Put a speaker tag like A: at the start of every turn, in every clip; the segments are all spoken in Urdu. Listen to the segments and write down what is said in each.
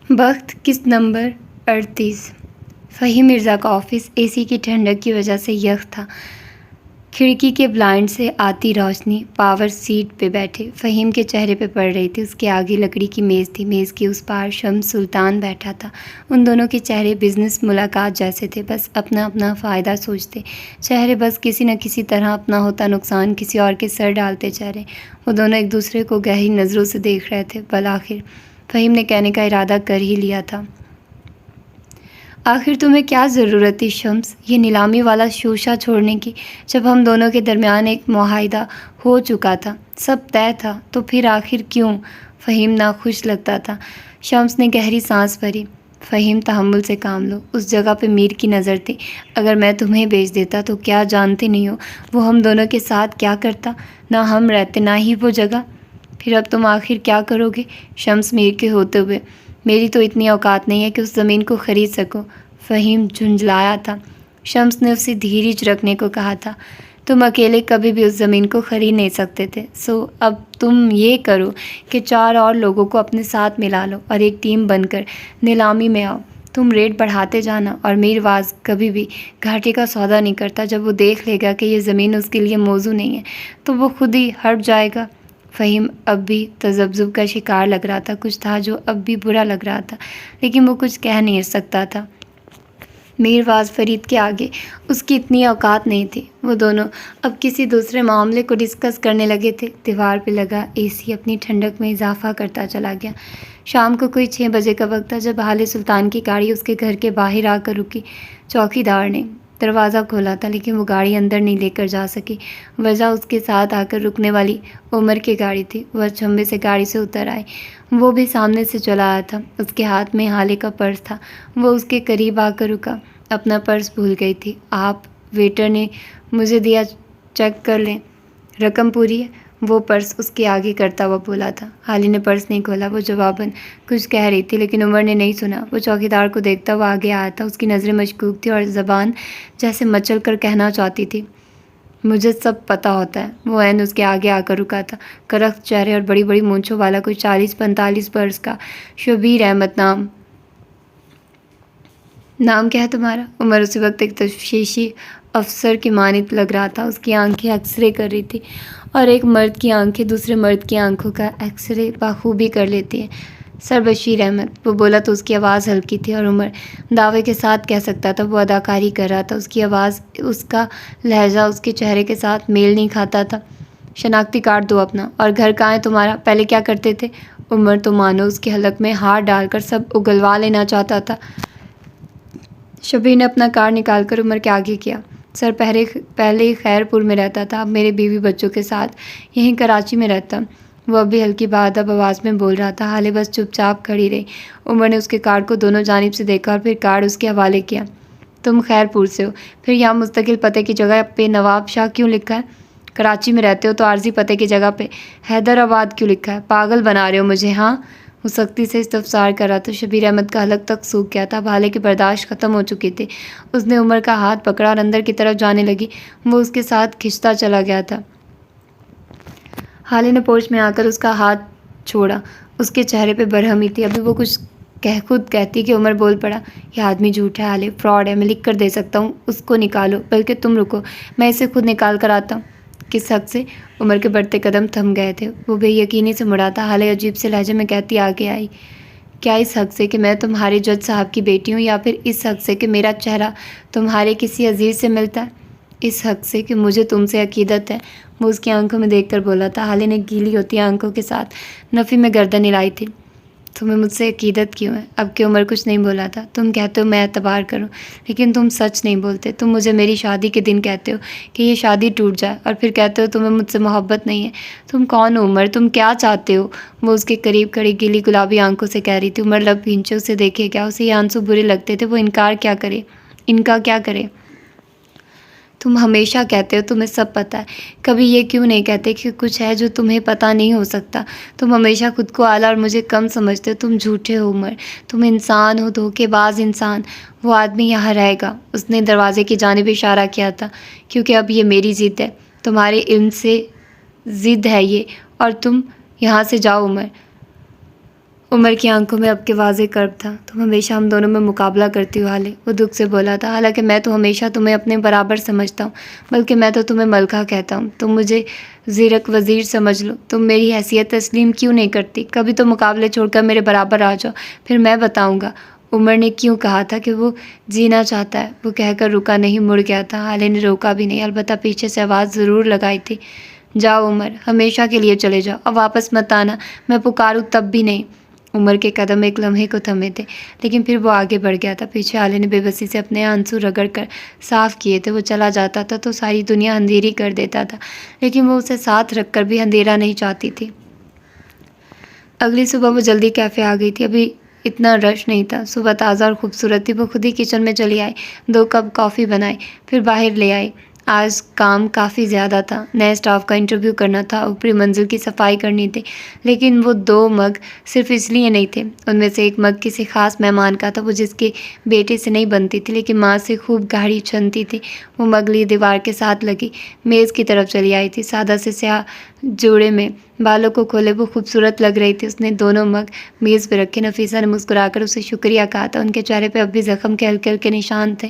A: وقت قسط نمبر 38۔ فہیم مرزا کا آفس اے سی کی ٹھنڈک کی وجہ سے یخ تھا۔ کھڑکی کے بلائنڈ سے آتی روشنی پاور سیٹ پہ بیٹھے فہیم کے چہرے پہ پڑ رہی تھی۔ اس کے آگے لکڑی کی میز تھی، میز کے اس پار شمس سلطان بیٹھا تھا۔ ان دونوں کے چہرے بزنس ملاقات جیسے تھے، بس اپنا اپنا فائدہ سوچتے چہرے، بس کسی نہ کسی طرح اپنا ہوتا نقصان کسی اور کے سر ڈالتے چہرے۔ وہ دونوں ایک دوسرے کو گہری نظروں سے دیکھ رہے تھے۔ بالآخر فہیم نے کہنے کا ارادہ کر ہی لیا تھا۔ آخر تمہیں کیا ضرورت تھی شمس یہ نیلامی والا شوشہ چھوڑنے کی، جب ہم دونوں کے درمیان ایک معاہدہ ہو چکا تھا، سب طے تھا، تو پھر آخر کیوں؟ فہیم ناخوش لگتا تھا۔ شمس نے گہری سانس بھری۔ فہیم تحمل سے کام لو، اس جگہ پہ میر کی نظر تھی۔ اگر میں تمہیں بیچ دیتا تو کیا جانتے نہیں ہو وہ ہم دونوں کے ساتھ کیا کرتا؟ نہ ہم رہتے نہ ہی وہ جگہ۔ پھر اب تم آخر کیا کرو گے؟ شمس میر کے ہوتے ہوئے، میری تو اتنی اوقات نہیں ہے کہ اس زمین کو خرید سکو۔ فہیم جھنجھلایا تھا۔ شمس نے اسے دھیرج رکھنے کو کہا تھا۔ تم اکیلے کبھی بھی اس زمین کو خرید نہیں سکتے تھے، سو اب تم یہ کرو کہ 4 اور لوگوں کو اپنے ساتھ ملا لو اور ایک ٹیم بن کر نیلامی میں آؤ۔ تم ریٹ بڑھاتے جانا، اور میر واز کبھی بھی گھاٹے کا سودا نہیں کرتا۔ جب وہ دیکھ لے گا کہ یہ زمین اس کے لیے موزوں نہیں ہے تو وہ خود ہی ہٹ جائے گا۔ فہیم اب بھی تذبذب کا شکار لگ رہا تھا۔ کچھ تھا جو اب بھی برا لگ رہا تھا، لیکن وہ کچھ کہہ نہیں سکتا تھا۔ میر واز فرید کے آگے اس کی اتنی اوقات نہیں تھی۔ وہ دونوں اب کسی دوسرے معاملے کو ڈسکس کرنے لگے تھے۔ دیوار پہ لگا اے سی اپنی ٹھنڈک میں اضافہ کرتا چلا گیا۔ شام کو کوئی 6 بجے کا وقت تھا جب حال سلطان کی گاڑی اس کے گھر کے باہر آ کر رکی۔ چوکی دار نے دروازہ کھولا تھا، لیکن وہ گاڑی اندر نہیں لے کر جا سکی۔ وجہ اس کے ساتھ آ کر رکنے والی عمر کی گاڑی تھی۔ وہ اچنبے سے گاڑی سے اتر آئی۔ وہ بھی سامنے سے چلا آیا تھا۔ اس کے ہاتھ میں حالے کا پرس تھا۔ وہ اس کے قریب آ کر رکا۔ اپنا پرس بھول گئی تھی۔ آپ ویٹر نے مجھے دیا، چیک کر لیں، رقم پوری ہے؟ وہ پرس اس کے آگے کرتا ہوا بولا تھا۔ حالی نے پرس نہیں کھولا۔ وہ جواباً کچھ کہہ رہی تھی، لیکن عمر نے نہیں سنا۔ وہ چوکیدار کو دیکھتا ہوا آگے آیا تھا۔ اس کی نظریں مشکوک تھی اور زبان جیسے مچل کر کہنا چاہتی تھی، مجھے سب پتہ ہوتا ہے۔ وہ عین اس کے آگے آ کر رکا تھا۔ کرخت چہرے اور بڑی بڑی مونچھوں والا کوئی 40-45 برس کا شبیر احمد نام کیا ہے تمہارا؟ عمر اسی وقت ایک تشخیصی افسر کی مانند لگ رہا تھا۔ اس کی آنکھیں ایکس رے کر رہی تھی، اور ایک مرد کی آنکھیں دوسرے مرد کی آنکھوں کا ایکس رے بخوبی کر لیتی ہیں۔ سر بشیر احمد، وہ بولا تو اس کی آواز ہلکی تھی، اور عمر دعوے کے ساتھ کہہ سکتا تھا وہ اداکاری کر رہا تھا۔ اس کی آواز، اس کا لہجہ اس کے چہرے کے ساتھ میل نہیں کھاتا تھا۔ شناختی کارڈ دو اپنا، اور گھر کہاں ہے تمہارا؟ پہلے کیا کرتے تھے؟ عمر تو مانو اس کے حلق میں ہاتھ ڈال کر سب اگلوا لینا چاہتا تھا۔ شبیر نے اپنا کارڈ نکال کر عمر کے آگے کیا۔ سر پہلے خیر پور میں رہتا تھا، اب میرے بیوی بچوں کے ساتھ یہیں کراچی میں رہتا۔ وہ اب بھی ہلکی بادب آواز میں بول رہا تھا۔ حالے بس چپ چاپ کھڑی رہی۔ عمر نے اس کے کارڈ کو دونوں جانب سے دیکھا اور پھر کارڈ اس کے حوالے کیا۔ تم خیر پور سے ہو، پھر یہاں مستقل پتے کی جگہ پہ نواب شاہ کیوں لکھا ہے؟ کراچی میں رہتے ہو تو عارضی پتے کی جگہ پہ حیدرآباد کیوں لکھا ہے؟ پاگل بنا رہے ہو مجھے، ہاں؟ وہ سختی سے استفسار کر رہا تھا۔ شبیر احمد کا حلق تک سوکھ گیا تھا، اب حالے کی برداشت ختم ہو چکی تھی۔ اس نے عمر کا ہاتھ پکڑا اور اندر کی طرف جانے لگی۔ وہ اس کے ساتھ کھنچتا چلا گیا تھا۔ حالے نے پورچ میں آ کر اس کا ہاتھ چھوڑا۔ اس کے چہرے پہ برہمی تھی۔ ابھی وہ کچھ خود کہتی کہ عمر بول پڑا، یہ آدمی جھوٹ ہے حالے، فراڈ ہے، میں لکھ کر دے سکتا ہوں، اس کو نکالو، بلکہ تم رکو، میں اسے خود نکال کر آتا ہوں۔ کس حق سے؟ عمر کے بڑھتے قدم تھم گئے تھے۔ وہ بے یقینی سے مڑا تھا۔ حالے عجیب سے لہجے میں کہتی آگے آئی، کیا اس حق سے کہ میں تمہارے جج صاحب کی بیٹی ہوں، یا پھر اس حق سے کہ میرا چہرہ تمہارے کسی عزیز سے ملتا ہے؟ اس حق سے کہ مجھے تم سے عقیدت ہے، وہ اس کی آنکھوں میں دیکھ کر بولا تھا۔ حالے نے گیلی ہوتی آنکھوں کے ساتھ نفی میں گردن ہلائی تھی۔ تمہیں مجھ سے عقیدت کیوں ہے؟ اب کہ عمر کچھ نہیں بولا تھا۔ تم کہتے ہو میں اعتبار کروں، لیکن تم سچ نہیں بولتے۔ تم مجھے میری شادی کے دن کہتے ہو کہ یہ شادی ٹوٹ جائے، اور پھر کہتے ہو تمہیں مجھ سے محبت نہیں ہے۔ تم کون ہو عمر؟ تم کیا چاہتے ہو؟ وہ اس کے قریب کھڑی گیلی گلابی آنکھوں سے کہہ رہی تھی۔ عمر لب بھینچے اسے دیکھے کیا، اسے یہ آنسو برے لگتے تھے، وہ ان کا کیا کرے؟ تم ہمیشہ کہتے ہو تمہیں سب پتہ ہے، کبھی یہ کیوں نہیں کہتے کہ کچھ ہے جو تمہیں پتہ نہیں ہو سکتا؟ تم ہمیشہ خود کو اعلیٰ اور مجھے کم سمجھتے ہو۔ تم جھوٹے ہو عمر، تم انسان ہو، دھوکے باز انسان۔ وہ آدمی یہاں رہے گا، اس نے دروازے کی جانب اشارہ کیا تھا، کیونکہ اب یہ میری ضد ہے، تمہارے علم سے ضد ہے یہ، اور تم یہاں سے جاؤ عمر۔ عمر کی آنکھوں میں اب کے واضح کرب تھا۔ تم ہمیشہ ہم دونوں میں مقابلہ کرتی ہو حالے، وہ دکھ سے بولا تھا۔ حالانکہ میں تو ہمیشہ تمہیں اپنے برابر سمجھتا ہوں، بلکہ میں تو تمہیں ملکہ کہتا ہوں۔ تم مجھے زیرک وزیر سمجھ لو، تم میری حیثیت تسلیم کیوں نہیں کرتی؟ کبھی تو مقابلے چھوڑ کر میرے برابر آ جاؤ، پھر میں بتاؤں گا عمر نے کیوں کہا تھا کہ وہ جینا چاہتا ہے۔ وہ کہہ کر رکا نہیں، مڑ گیا تھا۔ حالے نے روکا بھی نہیں، البتہ پیچھے سے آواز ضرور لگائی تھی، جاؤ عمر، ہمیشہ کے لیے چلے جاؤ، اب واپس مت آنا، میں پکاروں تب بھی نہیں۔ عمر کے قدم ایک لمحے کو تھمے تھے، لیکن پھر وہ آگے بڑھ گیا تھا۔ پیچھے حالے نے بے بسی سے اپنے آنسو رگڑ کر صاف کیے تھے۔ وہ چلا جاتا تھا تو ساری دنیا اندھیری کر دیتا تھا، لیکن وہ اسے ساتھ رکھ کر بھی اندھیرا نہیں چاہتی تھی۔ اگلی صبح وہ جلدی کیفے آ گئی تھی، ابھی اتنا رش نہیں تھا۔ صبح تازہ اور خوبصورت تھی۔ وہ خود ہی کچن میں چلی آئی، 2 کپ کافی بنائی، پھر باہر لے آئی۔ آج کام کافی زیادہ تھا، نئے اسٹاف کا انٹرویو کرنا تھا، اوپری منزل کی صفائی کرنی تھی، لیکن وہ 2 مگ صرف اس لیے نہیں تھے۔ ان میں سے ایک مگ کسی خاص مہمان کا تھا، وہ جس کے بیٹے سے نہیں بنتی تھی لیکن ماں سے خوب گاڑھی چھنتی تھی۔ وہ مگ لی دیوار کے ساتھ لگی میز کی طرف چلی آئی تھی، سادہ سے سیاہ جوڑے میں بالوں کو کھولے وہ خوبصورت لگ رہی تھی۔ اس نے دونوں مگ میز پہ رکھے۔ نفیسہ نے مسکرا کر اسے شکریہ کہا تھا۔ ان کے چہرے پہ اب بھی زخم کے ہلکے ہلکے نشان تھے،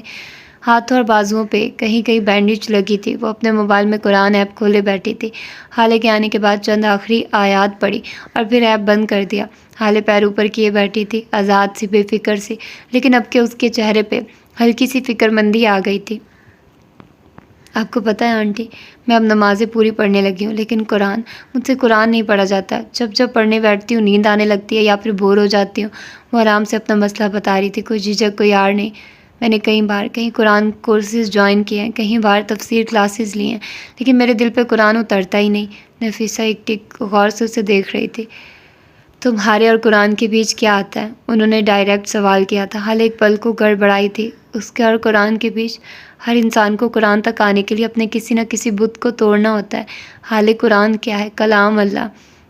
A: ہاتھوں اور بازوؤں پہ کہیں کہیں بینڈیج لگی تھی۔ وہ اپنے موبائل میں قرآن ایپ کھولے بیٹھی تھی۔ حالے کے آنے کے بعد چند آخری آیات پڑھی اور پھر ایپ بند کر دیا۔ حالے پیر اوپر کیے بیٹھی تھی، آزاد سی، بے فکر سی، لیکن اب کے اس کے چہرے پہ ہلکی سی فکر مندی آ گئی تھی۔ آپ کو پتہ ہے آنٹی، میں اب نمازیں پوری پڑھنے لگی ہوں، لیکن مجھ سے قرآن نہیں پڑھا جاتا۔ جب پڑھنے بیٹھتی ہوں نیند آنے لگتی ہے یا پھر بور ہو جاتی ہوں۔ وہ آرام سے اپنا مسئلہ بتا رہی تھی، کوئی جھجک کوئی آڑ نہیں۔ میں نے کہیں قرآن کورسز جوائن کیے ہیں، کہیں بار تفسیر کلاسز لی ہیں، لیکن میرے دل پہ قرآن اترتا ہی نہیں۔ نفیسہ ایک ٹک غور سے اسے دیکھ رہی تھی۔ تمہارے اور قرآن کے بیچ کیا آتا ہے؟ انہوں نے ڈائریکٹ سوال کیا تھا۔ حال ایک پل کو گڑبڑائی تھی۔ اس کے اور قرآن کے بیچ، ہر انسان کو قرآن تک آنے کے لیے اپنے کسی نہ کسی بت کو توڑنا ہوتا ہے۔ حال قرآن کیا ہے؟ کلام اللہ،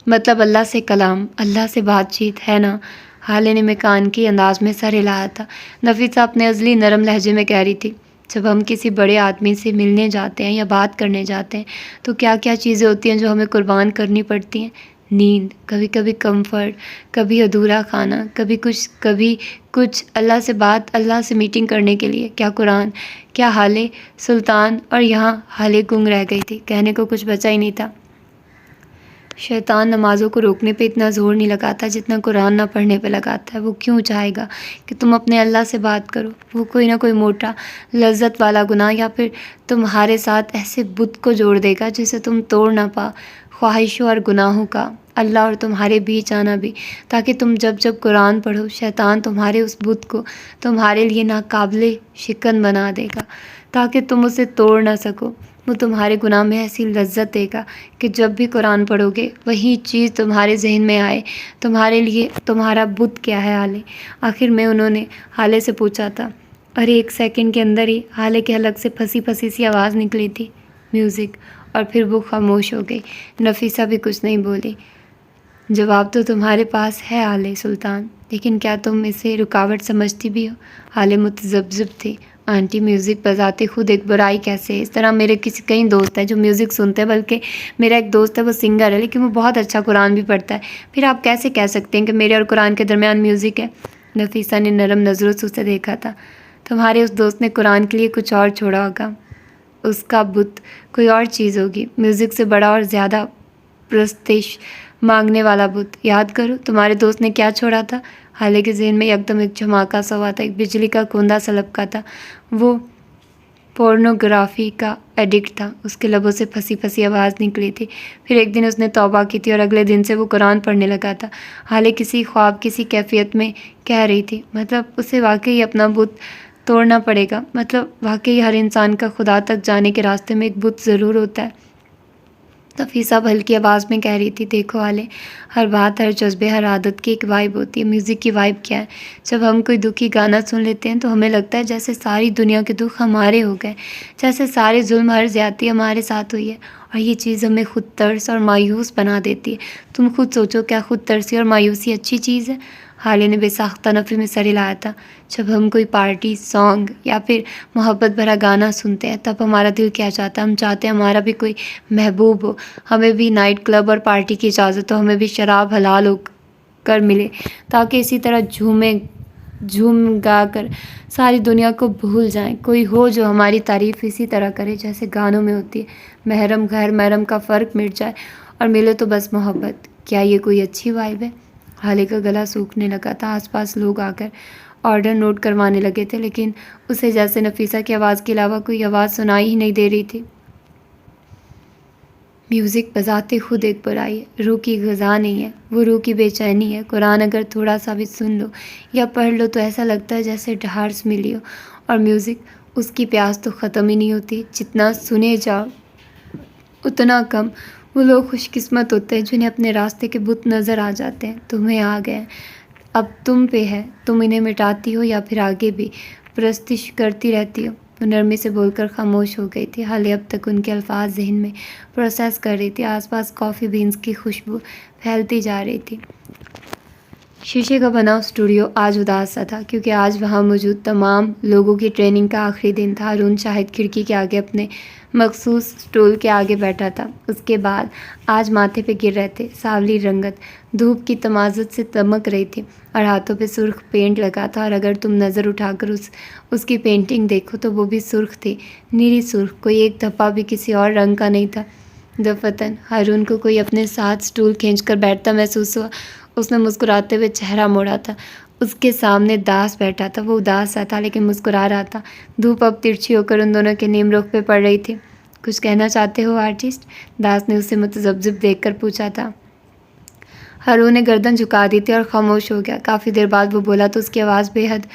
A: مطلب اللہ سے کلام، اللہ سے بات چیت ہے نا؟ حالے نے مکان کی انداز میں سر ہلایا تھا۔ نفیسہ اپنے ازلی نرم لہجے میں کہہ رہی تھی، جب ہم کسی بڑے آدمی سے ملنے جاتے ہیں یا بات کرنے جاتے ہیں تو کیا کیا چیزیں ہوتی ہیں جو ہمیں قربان کرنی پڑتی ہیں؟ نیند، کبھی کبھی کمفرٹ، کبھی ادھورا کھانا، کبھی کچھ، اللہ سے بات، اللہ سے میٹنگ کرنے کے لیے کیا قرآن؟ کیا حالے سلطان؟ اور یہاں حالے گنگ رہ گئی تھی، کہنے کو کچھ بچا ہی نہیں تھا۔ شیطان نمازوں کو روکنے پہ اتنا زور نہیں لگاتا جتنا قرآن نہ پڑھنے پہ لگاتا ہے۔ وہ کیوں چاہے گا کہ تم اپنے اللہ سے بات کرو؟ وہ کوئی نہ کوئی موٹا لذت والا گناہ یا پھر تمہارے ساتھ ایسے بت کو جوڑ دے گا جسے تم توڑ نہ پا، خواہشوں اور گناہوں کا، اللہ اور تمہارے بیچ آنا بھی، تاکہ تم جب قرآن پڑھو شیطان تمہارے اس بت کو تمہارے لیے ناقابل شکن بنا دے گا تاکہ تم اسے توڑ نہ سکو۔ وہ تمہارے گناہ میں ایسی لذت دے گا کہ جب بھی قرآن پڑھو گے وہی چیز تمہارے ذہن میں آئے، تمہارے لیے تمہارا بت کیا ہے حالے؟ آخر میں انہوں نے حالے سے پوچھا تھا، اور 1 سیکنڈ کے اندر ہی حالے کے حلق سے پھنسی سی آواز نکلی تھی، میوزک، اور پھر وہ خاموش ہو گئی۔ نفیسہ بھی کچھ نہیں بولی۔ جواب تو تمہارے پاس ہے حالے سلطان، لیکن کیا تم اسے رکاوٹ سمجھتی بھی ہو؟ حالے متذبذب تھی۔ آنٹی، میوزک بجاتے خود ایک برائی کیسے؟ اس طرح میرے کئی دوست ہیں جو میوزک سنتے ہیں، بلکہ میرا ایک دوست ہے وہ سنگر ہے لیکن وہ بہت اچھا قرآن بھی پڑھتا ہے، پھر آپ کیسے کہہ سکتے ہیں کہ میرے اور قرآن کے درمیان میوزک ہے؟ نفیسہ نے نرم نظروں سے اسے دیکھا تھا۔ تمہارے اس دوست نے قرآن کے لیے کچھ اور چھوڑا ہوگا، اس کا بت کوئی اور چیز ہوگی، میوزک سے بڑا اور زیادہ پرستش مانگنے والا بت۔ یاد کرو تمہارے دوست نے کیا چھوڑا تھا؟ حالے کے ذہن میں یکدم ایک جھماکا سا ہوا تھا، ایک بجلی کا کوندا سا لپکا تھا۔ وہ پورنوگرافی کا ایڈکٹ تھا۔ اس کے لبوں سے پھنسی آواز نکلی تھی۔ پھر ایک دن اس نے توبہ کی تھی اور اگلے دن سے وہ قرآن پڑھنے لگا تھا۔ حالے کسی خواب کسی کیفیت میں کہہ رہی تھی، مطلب اسے واقعی اپنا بت توڑنا پڑے گا، مطلب واقعی ہر انسان کا خدا تک جانے کے راستے میں ایک بت ضرور ہوتا ہے۔ نفیسہ ہلکی آواز میں کہہ رہی تھی، دیکھو حالے، ہر بات، ہر جذبے، ہر عادت کی ایک وائب ہوتی ہے۔ میوزک کی وائب کیا ہے؟ جب ہم کوئی دکھی گانا سن لیتے ہیں تو ہمیں لگتا ہے جیسے ساری دنیا کے دکھ ہمارے ہو گئے، جیسے سارے ظلم، ہر زیادتی ہمارے ساتھ ہوئی ہے، اور یہ چیز ہمیں خود ترس اور مایوس بنا دیتی ہے۔ تم خود سوچو، کیا خود ترسی اور مایوسی اچھی چیز ہے؟ حالے نے بے ساختہ نفی میں سر ہلایا تھا۔ جب ہم کوئی پارٹی سانگ یا پھر محبت بھرا گانا سنتے ہیں تب ہمارا دل کیا چاہتا ہے؟ ہم چاہتے ہیں ہمارا بھی کوئی محبوب ہو، ہمیں بھی نائٹ کلب اور پارٹی کی اجازت ہو، ہمیں بھی شراب حلال ہو کر ملے تاکہ اسی طرح جھوم گا کر ساری دنیا کو بھول جائیں. کوئی ہو جو ہماری تعریف اسی طرح کرے جیسے گانوں میں ہوتی ہے. محرم غیر محرم کا فرق مٹ جائے اور ملے تو بس محبت. کیا یہ کوئی اچھی وائب ہے؟ حالے کا گلا سوکھنے لگا تھا. آس پاس لوگ آ کر آرڈر نوٹ کروانے لگے تھے لیکن اسے جیسے نفیسہ کی آواز کے علاوہ کوئی آواز سنائی ہی نہیں دے رہی تھی. میوزک بجاتے خود ایک برائی ہے. روح کی غذا نہیں ہے، وہ روح کی بے چینی ہے. قرآن اگر تھوڑا سا بھی سن لو یا پڑھ لو تو ایسا لگتا ہے جیسے ڈھارس ملی ہو. اور میوزک، اس کی پیاس تو ختم ہی نہیں ہوتی. جتنا سنے جاؤ اتنا کم. وہ لوگ خوش قسمت ہوتے ہیں جنہیں اپنے راستے کے بت نظر آ جاتے ہیں. تمہیں آ گئے، اب تم پہ ہے. تم انہیں مٹاتی ہو یا پھر آگے بھی پرستش کرتی رہتی ہو. وہ نرمی سے بول کر خاموش ہو گئی تھی. حالے اب تک ان کے الفاظ ذہن میں پروسیس کر رہی تھی. آس پاس کافی بینز کی خوشبو پھیلتی جا رہی تھی. شیشے کا بنا اسٹوڈیو آج اداس سا تھا کیونکہ آج وہاں موجود تمام لوگوں کی ٹریننگ کا آخری دن تھا. ہارون شاہد کھڑکی کے آگے اپنے مخصوص اسٹول کے آگے بیٹھا تھا. اس کے بال آج ماتھے پہ گر رہے تھے. سانولی رنگت دھوپ کی تمازت سے چمک رہی تھی اور ہاتھوں پہ سرخ پینٹ لگا تھا. اور اگر تم نظر اٹھا کر اس کی پینٹنگ دیکھو تو وہ بھی سرخ تھی، نیلی سرخ. کوئی ایک دھبا بھی کسی اور رنگ کا نہیں تھا. دفتن ہارون کو کوئی اپنے ساتھ اسٹول کھینچ کر بیٹھتا محسوس ہوا. اس نے مسکراتے ہوئے چہرہ موڑا تھا. اس کے سامنے داس بیٹھا تھا. وہ اداس سا تھا لیکن مسکرا رہا تھا. دھوپ اب ترچھی ہو کر ان دونوں کے نیم رخ پہ پڑ رہی تھی. کچھ کہنا چاہتے ہو آرٹسٹ؟ داس نے اسے متذبذب دیکھ کر پوچھا تھا. ہارون نے گردن جھکا دی تھی اور خاموش ہو گیا. کافی دیر بعد وہ بولا تو اس کی آواز بے حد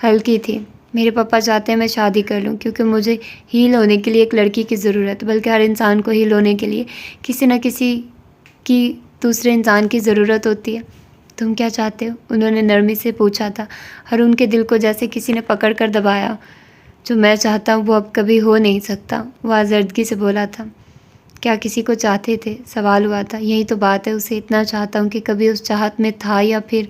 A: ہلکی تھی. میرے پاپا چاہتے ہیں میں شادی کر لوں کیونکہ مجھے ہیل ہونے کے لیے ایک لڑکی کی ضرورت ہے. بلکہ ہر انسان کو ہیل ہونے کے لیے کسی نہ کسی کی دوسرے انسان کی ضرورت ہوتی ہے. تم کیا چاہتے ہو؟ انہوں نے نرمی سے پوچھا تھا. ہارون کے دل کو جیسے کسی نے پکڑ کر دبایا. جو میں چاہتا ہوں وہ اب کبھی ہو نہیں سکتا، وہ آزردگی سے بولا تھا. کیا کسی کو چاہتے تھے؟ سوال ہوا تھا. یہی تو بات ہے، اسے اتنا چاہتا ہوں کہ کبھی اس چاہت میں تھا یا پھر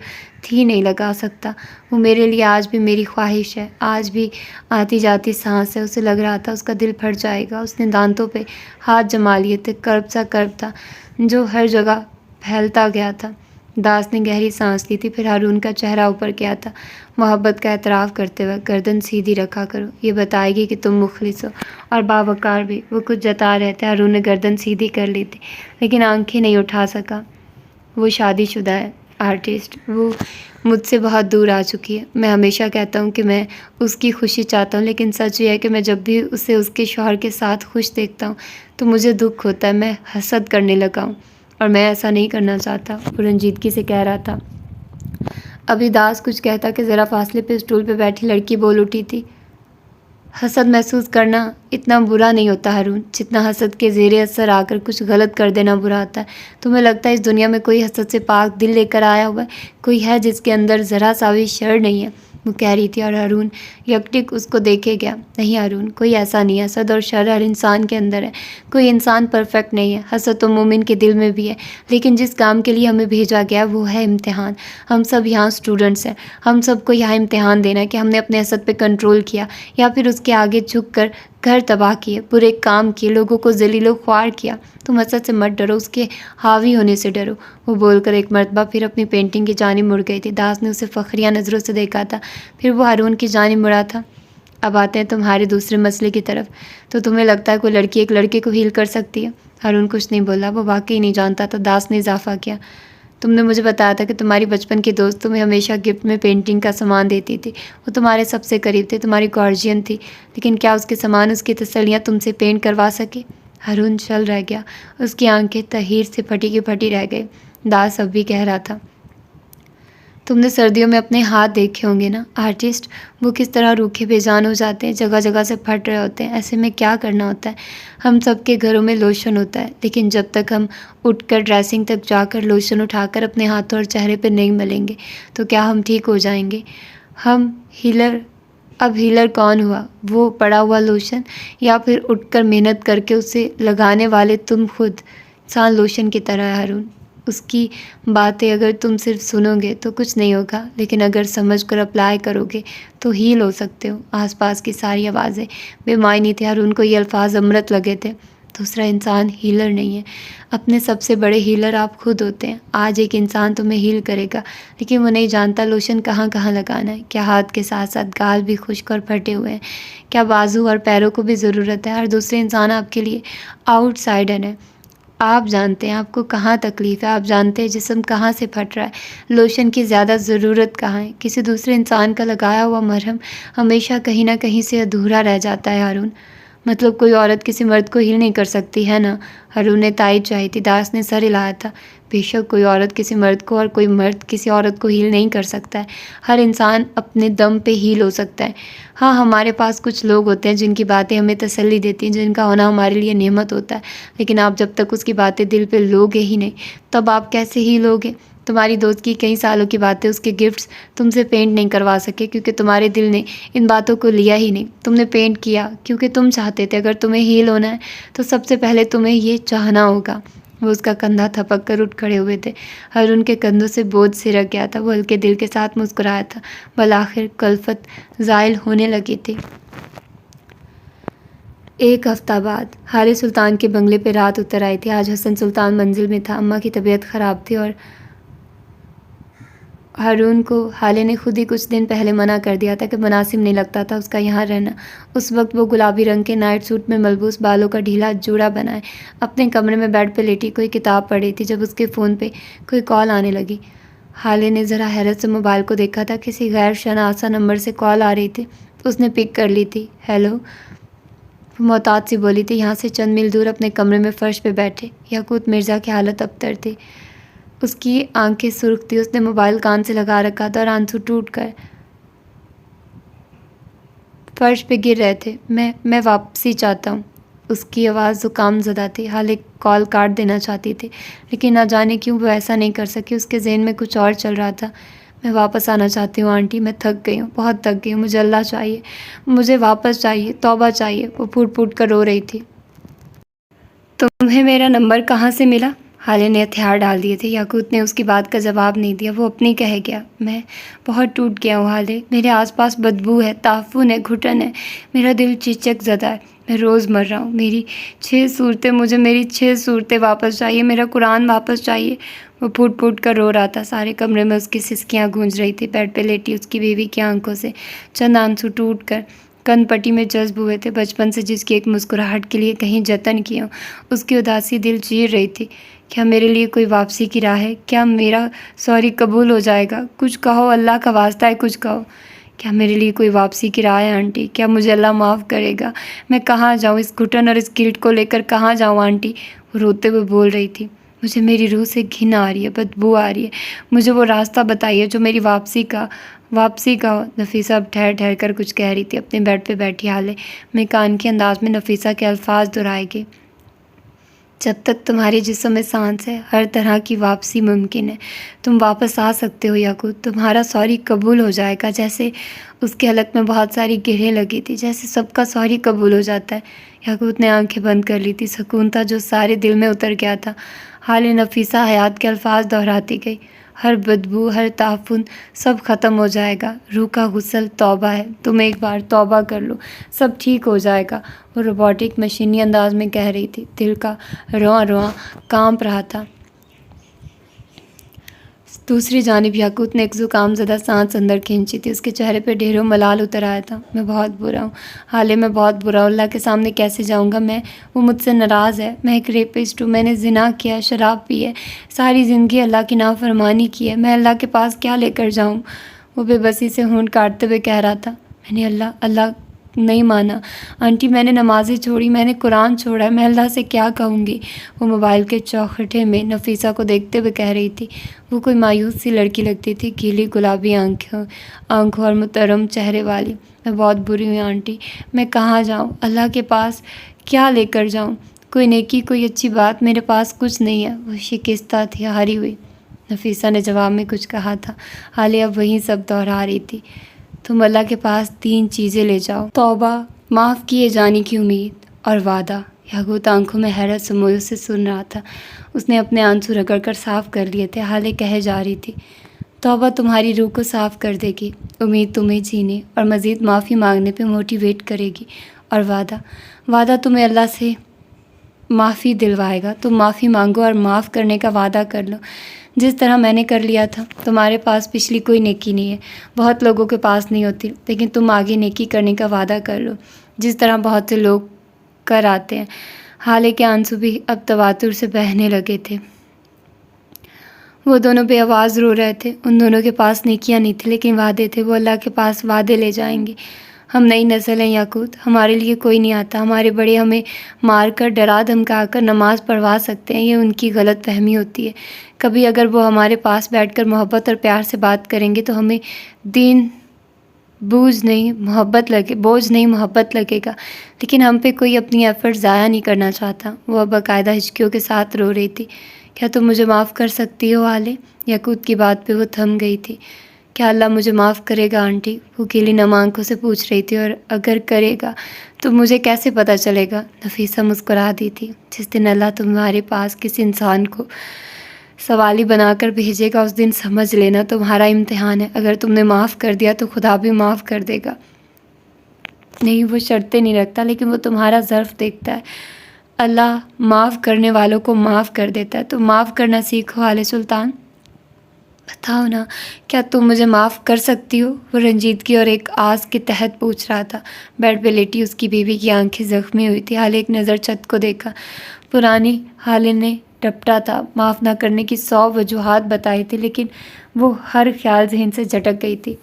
A: تھی نہیں لگا سکتا. وہ میرے لیے آج بھی میری خواہش ہے، آج بھی آتی جاتی سانس ہے. اسے لگ رہا تھا اس کا دل پھٹ جائے گا. اس نے دانتوں پہ ہاتھ جما لیے تھے. کرب تھا جو ہر جگہ پھیلتا گیا تھا. داس نے گہری سانس لی تھی. پھر ہارون کا چہرہ اوپر کیا تھا. محبت کا اعتراف کرتے ہوئے گردن سیدھی رکھا کرو، یہ بتائے گی کہ تم مخلص ہو اور باوقار بھی. وہ کچھ جتا رہے تھے. ہارون نے گردن سیدھی کر لی تھی لیکن آنکھیں نہیں اٹھا سکا. وہ شادی شدہ ہے آرٹسٹ. وہ مجھ سے بہت دور آ چکی ہے. میں ہمیشہ کہتا ہوں کہ میں اس کی خوشی چاہتا ہوں لیکن سچ یہ ہے کہ میں جب بھی اسے اس کے شوہر کے ساتھ خوش دیکھتا ہوں تو مجھے دکھ ہوتا ہے. میں حسد کرنے لگا ہوں اور میں ایسا نہیں کرنا چاہتا. وہ رنجیدگی سے کہہ رہا تھا. ابھی داس کچھ کہتا کہ ذرا فاصلے پہ اسٹول پہ بیٹھی لڑکی بول اٹھی تھی. حسد محسوس کرنا اتنا برا نہیں ہوتا ہارون جتنا حسد کے زیر اثر آ کر کچھ غلط کر دینا برا ہوتا ہے. تمہیں لگتا ہے اس دنیا میں کوئی حسد سے پاک دل لے کر آیا ہوا ہے؟ کوئی ہے جس کے اندر ذرا سا بھی شر نہیں ہے؟ وہ کہہ رہی تھی اور ہارون یکٹک اس کو دیکھے گیا. نہیں ہارون، کوئی ایسا نہیں ہے. حسد اور شر ہر انسان کے اندر ہے. کوئی انسان پرفیکٹ نہیں ہے. حسد تو مومن کے دل میں بھی ہے لیکن جس کام کے لیے ہمیں بھیجا گیا وہ ہے امتحان. ہم سب یہاں اسٹوڈنٹس ہیں. ہم سب کو یہاں امتحان دینا ہے کہ ہم نے اپنے حسد پہ کنٹرول کیا یا پھر اس کے آگے جھک کر گھر تباہ کیے، برے کام کیے، لوگوں کو ذلیل و خوار کیا. تم حسد سے مت ڈرو، اس کے حاوی ہونے سے ڈرو. وہ بول کر ایک مرتبہ پھر اپنی پینٹنگ کی جانب مڑ گئی تھی. داس نے اسے فخریہ نظروں سے دیکھا تھا. پھر وہ ہارون کی جانب مڑا تھا. اب آتے ہیں تمہارے دوسرے مسئلے کی طرف. تو تمہیں لگتا ہے کوئی لڑکی ایک لڑکے کو ہیل کر سکتی ہے؟ ہارون کچھ نہیں بولا. وہ واقعی نہیں جانتا تھا. داس نے اضافہ کیا. تم نے مجھے بتایا تھا کہ تمہاری بچپن کی دوست تمہیں ہمیشہ گفٹ میں پینٹنگ کا سامان دیتی تھی. وہ تمہارے سب سے قریب تھے، تمہاری گارجین تھی. لیکن کیا اس کے سامان، اس کی تسلیاں تم سے پینٹ کروا سکے؟ ہارون چل رہ گیا. اس کی آنکھیں تحیر سے پھٹی کی پھٹی رہ گئی. داس اب بھی کہہ رہا تھا. تم نے سردیوں میں اپنے ہاتھ دیکھے ہوں گے نا آرٹسٹ، وہ کس طرح روکھے بے جان ہو جاتے ہیں، جگہ جگہ سے پھٹ رہے ہوتے ہیں. ایسے میں کیا کرنا ہوتا ہے؟ ہم سب کے گھروں میں لوشن ہوتا ہے لیکن جب تک ہم اٹھ کر ڈریسنگ تک جا کر لوشن اٹھا کر اپنے ہاتھوں اور چہرے پہ نہیں ملیں گے تو کیا ہم ٹھیک ہو جائیں گے؟ ہم ہیلر. اب ہیلر کون ہوا؟ وہ پڑا ہوا لوشن یا پھر اٹھ کر محنت کر کے اسے لگانے والے تم خود؟ انسان لوشن کی طرح ہے ہارون. اس کی باتیں اگر تم صرف سنو گے تو کچھ نہیں ہوگا لیکن اگر سمجھ کر اپلائی کرو گے تو ہیل ہو سکتے ہو. آس پاس کی ساری آوازیں بے معنی تھیں. ہارون کو یہ الفاظ امرت لگے تھے. دوسرا انسان ہیلر نہیں ہے، اپنے سب سے بڑے ہیلر آپ خود ہوتے ہیں۔ آج ایک انسان تمہیں ہیل کرے گا، لیکن وہ نہیں جانتا لوشن کہاں کہاں لگانا ہے، کیا ہاتھ کے ساتھ ساتھ گال بھی خشک اور پھٹے ہوئے ہیں، کیا بازو اور پیروں کو بھی ضرورت ہے۔ ہر دوسرے انسان آپ کے لیے آؤٹ سائڈر ہے۔ آپ جانتے ہیں آپ کو کہاں تکلیف ہے، آپ جانتے ہیں جسم کہاں سے پھٹ رہا ہے، لوشن کی زیادہ ضرورت کہاں ہے۔ کسی دوسرے انسان کا لگایا ہوا مرہم ہمیشہ کہیں نہ کہیں سے ادھورا رہ جاتا ہے ہارون۔ مطلب کوئی عورت کسی مرد کو ہیل نہیں کر سکتی ہے نا؟ ہارون نے تائید چاہی تھی۔ داس نے سر ہلایا تھا۔ بے شک کوئی عورت کسی مرد کو اور کوئی مرد کسی عورت کو ہیل نہیں کر سکتا ہے۔ ہر انسان اپنے دم پہ ہیل ہو سکتا ہے۔ ہاں، ہمارے پاس کچھ لوگ ہوتے ہیں جن کی باتیں ہمیں تسلی دیتی ہیں، جن کا ہونا ہمارے لیے نعمت ہوتا ہے، لیکن آپ جب تک اس کی باتیں دل پہ لوگے ہی نہیں، تب آپ کیسے ہیل ہوگے؟ تمہاری دوست کی کئی سالوں کی باتیں، اس کے گفٹس تم سے پینٹ نہیں کروا سکے کیونکہ تمہارے دل نے ان باتوں کو لیا ہی نہیں۔ تم نے پینٹ کیا کیونکہ تم چاہتے تھے۔ اگر تمہیں ہیل ہونا ہے تو سب سے پہلے تمہیں یہ چاہنا ہوگا۔ وہ اس کا کندھا تھپک کر اٹھ کھڑے ہوئے تھے۔ ہارون کے کندھوں سے بوجھ سرک گیا تھا۔ وہ ہلکے دل کے ساتھ مسکرایا تھا۔ بالآخر کلفت زائل ہونے لگی تھی۔ ایک ہفتہ بعد حالے سلطان کے بنگلے پہ رات اتر آئی تھی۔ آج حسن سلطان منزل میں تھا۔ اماں کی طبیعت خراب تھی اور ہارون کو حالے نے خود ہی کچھ دن پہلے منع کر دیا تھا کہ مناسب نہیں لگتا تھا اس کا یہاں رہنا۔ اس وقت وہ گلابی رنگ کے نائٹ سوٹ میں ملبوس، بالوں کا ڈھیلا جوڑا بنائے اپنے کمرے میں بیڈ پہ لیٹی کوئی کتاب پڑھ رہی تھی جب اس کے فون پہ کوئی کال آنے لگی۔ حالے نے ذرا حیرت سے موبائل کو دیکھا تھا۔ کسی غیر شناسا نمبر سے کال آ رہی تھی۔ اس نے پک کر لی تھی۔ ہیلو، وہ محتاط سی بولی تھی۔ یہاں سے چند میل دور اپنے کمرے میں فرش پہ بیٹھے یاقوت مرزا کی حالت ابتر تھی۔ اس کی آنکھیں سرخ تھی۔ اس نے موبائل کان سے لگا رکھا تھا اور آنسو ٹوٹ کر فرش پہ گر رہے تھے۔ میں واپسی چاہتا ہوں۔ اس کی آواز زکام زدہ تھی۔ حالے کال کاٹ دینا چاہتی تھی لیکن نہ جانے کیوں وہ ایسا نہیں کر سکی۔ اس کے ذہن میں کچھ اور چل رہا تھا۔ میں واپس آنا چاہتی ہوں آنٹی، میں تھک گئی ہوں، بہت تھک گئی ہوں، مجھے اللہ چاہیے، مجھے واپس چاہیے، توبہ چاہیے۔ وہ پھوٹ پھوٹ کر رو رہی تھی۔ تمہیں میرا نمبر کہاں سے ملا؟ حالے نے ہتھیار ڈال دیے تھے۔ یاقوت نے اس کی بات کا جواب نہیں دیا۔ وہ اپنی کہہ گیا، میں بہت ٹوٹ گیا ہوں حالے، میرے آس پاس بدبو ہے، تعفن ہے، گھٹن ہے، میرا دل چچک زدہ ہے، میں روز مر رہا ہوں۔ میری 6 صورتیں، مجھے میری 6 صورتیں واپس چاہیے، میرا قرآن واپس چاہیے۔ وہ پھوٹ پھوٹ کر رو رہا تھا۔ سارے کمرے میں اس کی سسکیاں گونج رہی تھی۔ بیڈ پہ لیٹی اس کی بیوی کی آنکھوں سے چند آنسو ٹوٹ کر کن پٹی میں جذب ہوئے تھے۔ بچپن سے جس کی ایک مسکراہٹ کے لیے کہیں جتن کیا ہوں، اس کی اداسی دل چیر رہی تھی۔ کیا میرے لیے کوئی واپسی کی راہ ہے؟ کیا میرا سوری قبول ہو جائے گا؟ کچھ کہو، اللہ کا واسطہ ہے، کچھ کہو۔ کیا میرے لیے کوئی واپسی کی راہ ہے آنٹی؟ کیا مجھے اللہ معاف کرے گا؟ میں کہاں جاؤں؟ اس گھٹن اور اس گلٹ کو لے کر کہاں جاؤں آنٹی؟ وہ روتے ہوئے بول رہی تھی۔ مجھے میری روح سے گھن آ رہی ہے، بدبو آ رہی ہے، مجھے وہ راستہ بتائیے جو میری واپسی کا ہو۔ نفیسہ اب ٹھہر ٹھہر کر کچھ کہہ رہی تھی۔ اپنے بیڈ پہ بیٹھی حالے میں کان کے انداز میں نفیسہ کے الفاظ دہرائے گی۔ جب تک تمہارے جسم میں سانس ہے ہر طرح کی واپسی ممکن ہے۔ تم واپس آ سکتے ہو یاقوت، تمہارا سوری قبول ہو جائے گا۔ جیسے اس کے حلق میں بہت ساری گرہیں لگی تھی، جیسے سب کا سوری قبول ہو جاتا ہے۔ یاقوت نے آنکھیں بند کر لی تھی۔ سکون تھا جو سارے دل میں اتر گیا تھا۔ حال نفیسہ حیات کے الفاظ دہراتی گئی۔ ہر بدبو، ہر تعفن، سب ختم ہو جائے گا۔ روح کا غسل توبہ ہے، تم ایک بار توبہ کر لو، سب ٹھیک ہو جائے گا۔ وہ روبوٹک مشینی انداز میں کہہ رہی تھی۔ دل کا رواں رواں کانپ رہا تھا۔ دوسری جانب یاقوت نے ایک زکام زدہ سانس اندر کھینچی تھی۔ اس کے چہرے پہ ڈھیروں ملال اتر آیا تھا۔ میں بہت برا ہوں حالے، میں بہت برا ہوں، اللہ کے سامنے کیسے جاؤں گا میں؟ وہ مجھ سے ناراض ہے، میں ایک ریپسٹ ہوں، میں نے زنا کیا، شراب پی ہے، ساری زندگی اللہ کی نافرمانی کی ہے، میں اللہ کے پاس کیا لے کر جاؤں؟ وہ بے بسی سے ہونٹ کاٹتے ہوئے کہہ رہا تھا، میں نے اللہ نہیں مانا آنٹی، میں نے نمازیں چھوڑی، میں نے قرآن چھوڑا ہے، میں اللہ سے کیا کہوں گی؟ وہ موبائل کے چوکھٹے میں نفیسہ کو دیکھتے ہوئے کہہ رہی تھی۔ وہ کوئی مایوس سی لڑکی لگتی تھی، گیلی گلابی آنکھوں اور محترم چہرے والی۔ میں بہت بری ہوں آنٹی، میں کہاں جاؤں؟ اللہ کے پاس کیا لے کر جاؤں؟ کوئی نیکی، کوئی اچھی بات، میرے پاس کچھ نہیں ہے۔ وہ شکستہ تھی، ہاری ہوئی۔ نفیسہ نے جواب میں کچھ کہا تھا۔ حالیہ اب وہیں سب دہرا رہی تھی۔ تم اللہ کے پاس 3 چیزیں لے جاؤ، توبہ، معاف کیے جانے کی امید اور وعدہ۔ یاقوت آنکھوں میں حیرت سموئے اسے سن رہا تھا۔ اس نے اپنے آنسو رگڑ کر صاف کر لیے تھے۔ حالے کہے جا رہی تھی، توبہ تمہاری روح کو صاف کر دے گی، امید تمہیں جینے اور مزید معافی مانگنے پہ موٹیویٹ کرے گی، اور وعدہ تمہیں اللہ سے معافی دلوائے گا۔ تم معافی مانگو اور معاف کرنے کا وعدہ کر لو، جس طرح میں نے کر لیا تھا۔ تمہارے پاس پچھلی کوئی نیکی نہیں ہے، بہت لوگوں کے پاس نہیں ہوتی، لیکن تم آگے نیکی کرنے کا وعدہ کر لو، جس طرح بہت سے لوگ کر آتے ہیں۔ حالے کے آنسو بھی اب تواتر سے بہنے لگے تھے۔ وہ دونوں بے آواز رو رہے تھے۔ ان دونوں کے پاس نیکیاں نہیں تھیں، لیکن وعدے تھے۔ وہ اللہ کے پاس وعدے لے جائیں گے۔ ہم نئی نسل ہیں یاقوت، ہمارے لیے کوئی نہیں آتا۔ ہمارے بڑے ہمیں مار کر، ڈرا دھمکا کر نماز پڑھوا سکتے ہیں، یہ ان کی غلط فہمی ہوتی ہے۔ کبھی اگر وہ ہمارے پاس بیٹھ کر محبت اور پیار سے بات کریں گے تو ہمیں دین بوجھ نہیں محبت لگے گا، لیکن ہم پہ کوئی اپنی ایفرٹ ضائع نہیں کرنا چاہتا۔ وہ اب باقاعدہ ہچکیوں کے ساتھ رو رہی تھی۔ کیا تم مجھے معاف کر سکتی ہو حالے؟ یاقوت کی بات پہ وہ تھم گئی تھی۔ کیا اللہ مجھے معاف کرے گا آنٹی؟ وہ گیلی نم آنکھوں سے پوچھ رہی تھی۔ اور اگر کرے گا تو مجھے کیسے پتہ چلے گا؟ نفیسہ مسکرا دی تھی۔ جس دن اللہ تمہارے پاس کسی انسان کو سوالی بنا کر بھیجے گا، اس دن سمجھ لینا تمہارا امتحان ہے۔ اگر تم نے معاف کر دیا تو خدا بھی معاف کر دے گا۔ نہیں، وہ شرطیں نہیں رکھتا، لیکن وہ تمہارا ظرف دیکھتا ہے۔ اللہ معاف کرنے والوں کو معاف کر دیتا ہے۔ تم معاف کرنا سیکھو حالے سلطان۔ بتاؤ نا، کیا تم مجھے معاف کر سکتی ہو؟ وہ رنجیدگی اور ایک آس کے تحت پوچھ رہا تھا۔ بیڈ پہ لیٹی اس کی بیوی کی آنکھیں زخمی ہوئی تھی۔ حالے ایک نظر چھت کو دیکھا۔ پرانی حالے نے ڈپٹا تھا، معاف نہ کرنے کی 100 وجوہات بتائی تھی، لیکن وہ ہر خیال ذہن سے جھٹک گئی تھی۔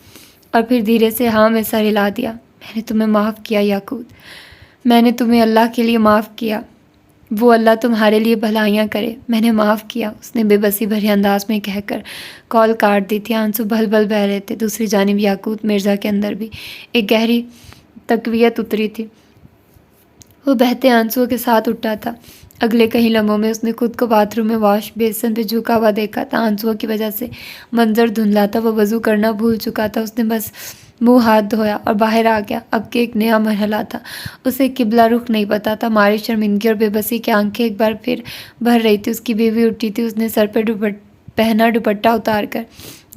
A: اور پھر دھیرے سے ہاں میں سر ہلا دیا۔ میں نے تمہیں معاف کیا یاقوت، میں نے تمہیں اللہ کے لیے معاف کیا۔ وہ اللہ تمہارے لیے بھلائیاں کرے، میں نے معاف کیا، اس نے بے بسی بھرے انداز میں کہہ کر کال کاٹ دی تھی۔ آنسو بھل بھل بہہ رہے تھے۔ دوسری جانب یاقوت مرزا کے اندر بھی ایک گہری تقویت اتری تھی۔ وہ بہتے آنسوؤں کے ساتھ اٹھا تھا۔ اگلے کئی لمحوں میں اس نے خود کو باتھ روم میں واش بیسن پہ جھکا ہوا دیکھا تھا۔ آنسوؤں کی وجہ سے منظر دھندلا تھا۔ وہ وضو کرنا بھول چکا تھا۔ اس نے بس منہ ہاتھ دھویا اور باہر آ گیا۔ اب کے ایک نیا مرحلہ تھا۔ اسے قبلہ رخ نہیں پتا تھا۔ ماری شرمندگی اور بے بسی کی آنکھیں ایک بار پھر بھر رہی تھی۔ اس کی بیوی اٹھی تھی۔ اس نے سر پہ پہنا دوپٹہ اتار کر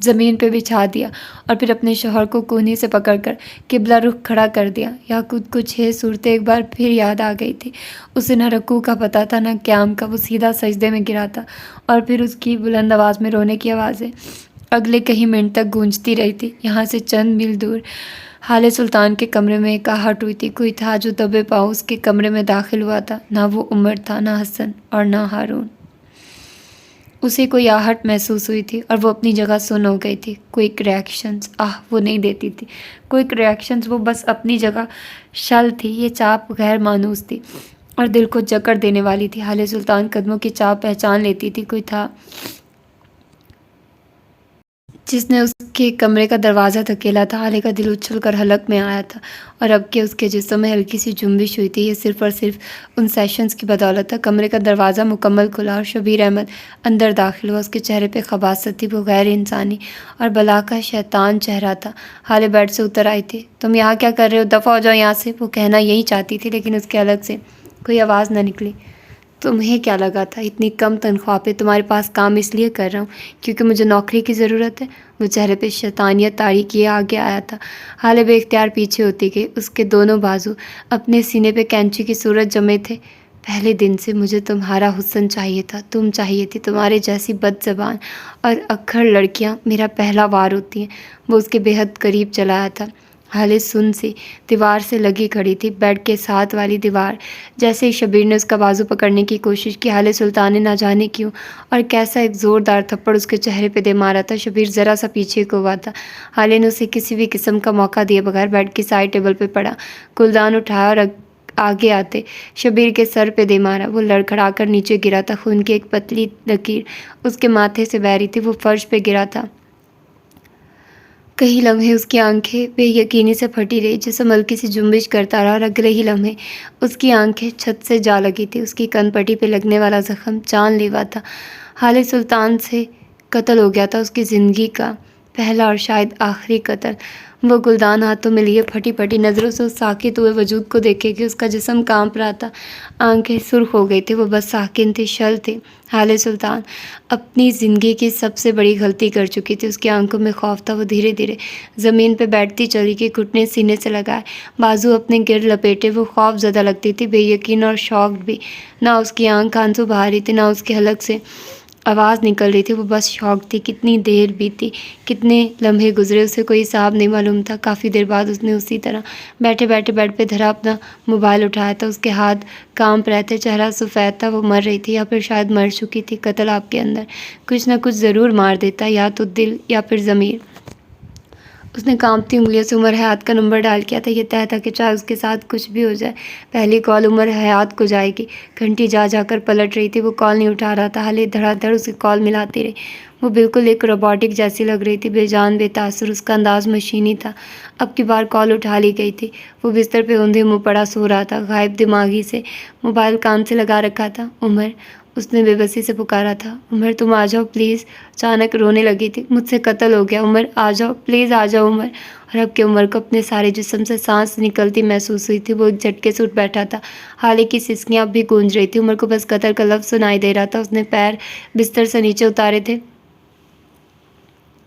A: زمین پہ بچھا دیا اور پھر اپنے شوہر کو کونی سے پکڑ کر قبلہ رخ کھڑا کر دیا۔ یاقوت کو 6 صورتیں ایک بار پھر یاد آ گئی تھی۔ اسے نہ رکوع کا پتہ تھا، نہ قیام کا۔ وہ سیدھا سجدے میں گرا تھا اور پھر اس کی بلند آواز میں رونے کی آوازیں اگلے کئی منٹ تک گونجتی رہی تھی۔ یہاں سے چند میل دور حالے سلطان کے کمرے میں ایک آہٹ ہوئی تھی۔ کوئی تھا جو دبے پاؤں اس کے کمرے میں داخل ہوا تھا۔ نہ وہ عمر تھا، نہ حسن اور نہ ہارون۔ اسے کوئی آہٹ محسوس ہوئی تھی اور وہ اپنی جگہ سن ہو گئی تھی۔ کوئک ریاکشنز وہ نہیں دیتی تھی۔ کوئک ریاکشنز، وہ بس اپنی جگہ شل تھی۔ یہ چاپ غیر مانوس تھی اور دل کو جکڑ دینے والی تھی۔ حالے سلطان قدموں کی چاپ پہچان لیتی تھی۔ کوئی تھا جس نے اس کے کمرے کا دروازہ دھکیلا تھا۔ حالے کا دل اچھل کر حلق میں آیا تھا اور اب کہ اس کے جسم میں ہلکی سی جنبش ہوئی تھی، یہ صرف اور صرف ان سیشنز کی بدولت تھا۔ کمرے کا دروازہ مکمل کھلا اور شبیر احمد اندر داخل ہوا۔ اس کے چہرے پہ خباثت تھی، وہ غیر انسانی اور بلا کا شیطان چہرہ تھا۔ حالے بیڈ سے اتر آئی تھی۔ تم یہاں کیا کر رہے ہو؟ دفع ہو جاؤ یہاں سے، وہ کہنا یہی چاہتی تھی، لیکن اس کے حلق سے کوئی آواز نہ نکلی۔ تمہیں کیا لگا تھا اتنی کم تنخواہ پہ تمہارے پاس کام اس لیے کر رہا ہوں کیونکہ مجھے نوکری کی ضرورت ہے؟ وہ چہرے پہ شیطانیت طاری کیے آگے آیا تھا۔ حالے بے اختیار پیچھے ہوتی گئی۔ اس کے دونوں بازو اپنے سینے پہ کینچی کی صورت جمے تھے۔ پہلے دن سے مجھے تمہارا حسن چاہیے تھا، تم چاہیے تھی، تمہارے جیسی بد زبان اور اکھڑ لڑکیاں میرا پہلا وار ہوتی ہیں۔ وہ اس کے بے حد قریب چلا آیا تھا۔ حالے سن سی دیوار سے لگی کھڑی تھی، بیڈ کے ساتھ والی دیوار۔ جیسے ہی شبیر نے اس کا بازو پکڑنے کی کوشش کی، حالے سلطان نے نہ جانے کیوں اور کیسا ایک زوردار تھپڑ اس کے چہرے پہ دے مارا تھا۔ شبیر ذرا سا پیچھے کو ہوا تھا۔ حالے نے اسے کسی بھی قسم کا موقع دیے بغیر بیڈ کی سائڈ ٹیبل پہ پڑا، گلدان اٹھایا اور آگے آتے شبیر کے سر پہ دے مارا۔ وہ لڑکھڑا کر نیچے گرا تھا۔ خون کی ایک پتلی لکیر اس کے ماتھے سے بہہ رہی تھی۔ وہ فرش پہ گرا تھا۔ کئی لمحے اس کی آنکھیں بے یقینی سے پھٹی رہی، جسم ہلکی سی جنبش کرتا رہا اور اگلے ہی لمحے اس کی آنکھیں چھت سے جا لگی تھی۔ اس کی کن پٹی پہ لگنے والا زخم جان لیوا تھا۔ حالے سلطان سے قتل ہو گیا تھا، اس کی زندگی کا پہلا اور شاید آخری قتل۔ وہ گلدان ہاتھوں میں لیے پھٹی پھٹی نظروں سے اس ساکت ہوئے وجود کو دیکھے کہ اس کا جسم کانپ رہا تھا، آنکھیں سرخ ہو گئی تھی، وہ بس ساکن تھی، شل تھی۔ حال سلطان اپنی زندگی کی سب سے بڑی غلطی کر چکی تھی، اس کی آنکھوں میں خوف تھا۔ وہ دھیرے دھیرے زمین پہ بیٹھتی چلی گئی، گھٹنے سینے سے لگائے، بازو اپنے گرد لپیٹے۔ وہ خوف زدہ لگتی تھی، بے یقین اور شاکڈ بھی۔ نہ اس کی آنکھ آنسو بہا رہی تھی، نہ اس کے حلق سے آواز نکل رہی تھی، وہ بس شاک تھی۔ کتنی دیر بیتی، کتنے لمحے گزرے، اسے کوئی حساب نہیں معلوم تھا۔ کافی دیر بعد اس نے اسی طرح بیٹھے بیٹھے بیڈ پہ دھرا اپنا موبائل اٹھایا تھا۔ اس کے ہاتھ کانپ رہے تھے، چہرہ سفید تھا۔ وہ مر رہی تھی یا پھر شاید مر چکی تھی۔ قتل آپ کے اندر کچھ نہ کچھ ضرور مار دیتا، یا تو دل یا پھر ضمیر۔ اس نے کانپتی انگلیوں سے عمر حیات کا نمبر ڈائل کیا تھا۔ یہ طے تھا کہ چاہے اس کے ساتھ کچھ بھی ہو جائے، پہلی کال عمر حیات کو جائے گی۔ گھنٹی جا جا کر پلٹ رہی تھی، وہ کال نہیں اٹھا رہا تھا۔ حالے دھڑا دھڑ اسے کال ملاتی رہی۔ وہ بالکل ایک روبوٹک جیسی لگ رہی تھی، بے جان، بے تاثر۔ اس کا انداز مشینی تھا۔ اب کی بار کال اٹھا لی گئی تھی۔ وہ بستر پہ اوندھے منہ پڑا سو رہا تھا، غائب دماغی سے موبائل کان سے لگا رکھا تھا۔ عمر، اس نے بے بسی سے پکارا تھا۔ عمر تم آ جاؤ پلیز۔ اچانک رونے لگی تھی۔ مجھ سے قتل ہو گیا، عمر آ جاؤ پلیز، آ جاؤ عمر۔ اور اب کہ عمر کو اپنے سارے جسم سے سانس نکلتی محسوس ہوئی تھی، وہ ایک جھٹکے سے اٹھ بیٹھا تھا۔ حالے کی سسکیاں اب بھی گونج رہی تھی۔ عمر کو بس قتل کا لفظ سنائی دے رہا تھا۔ اس نے پیر بستر سے نیچے اتارے تھے۔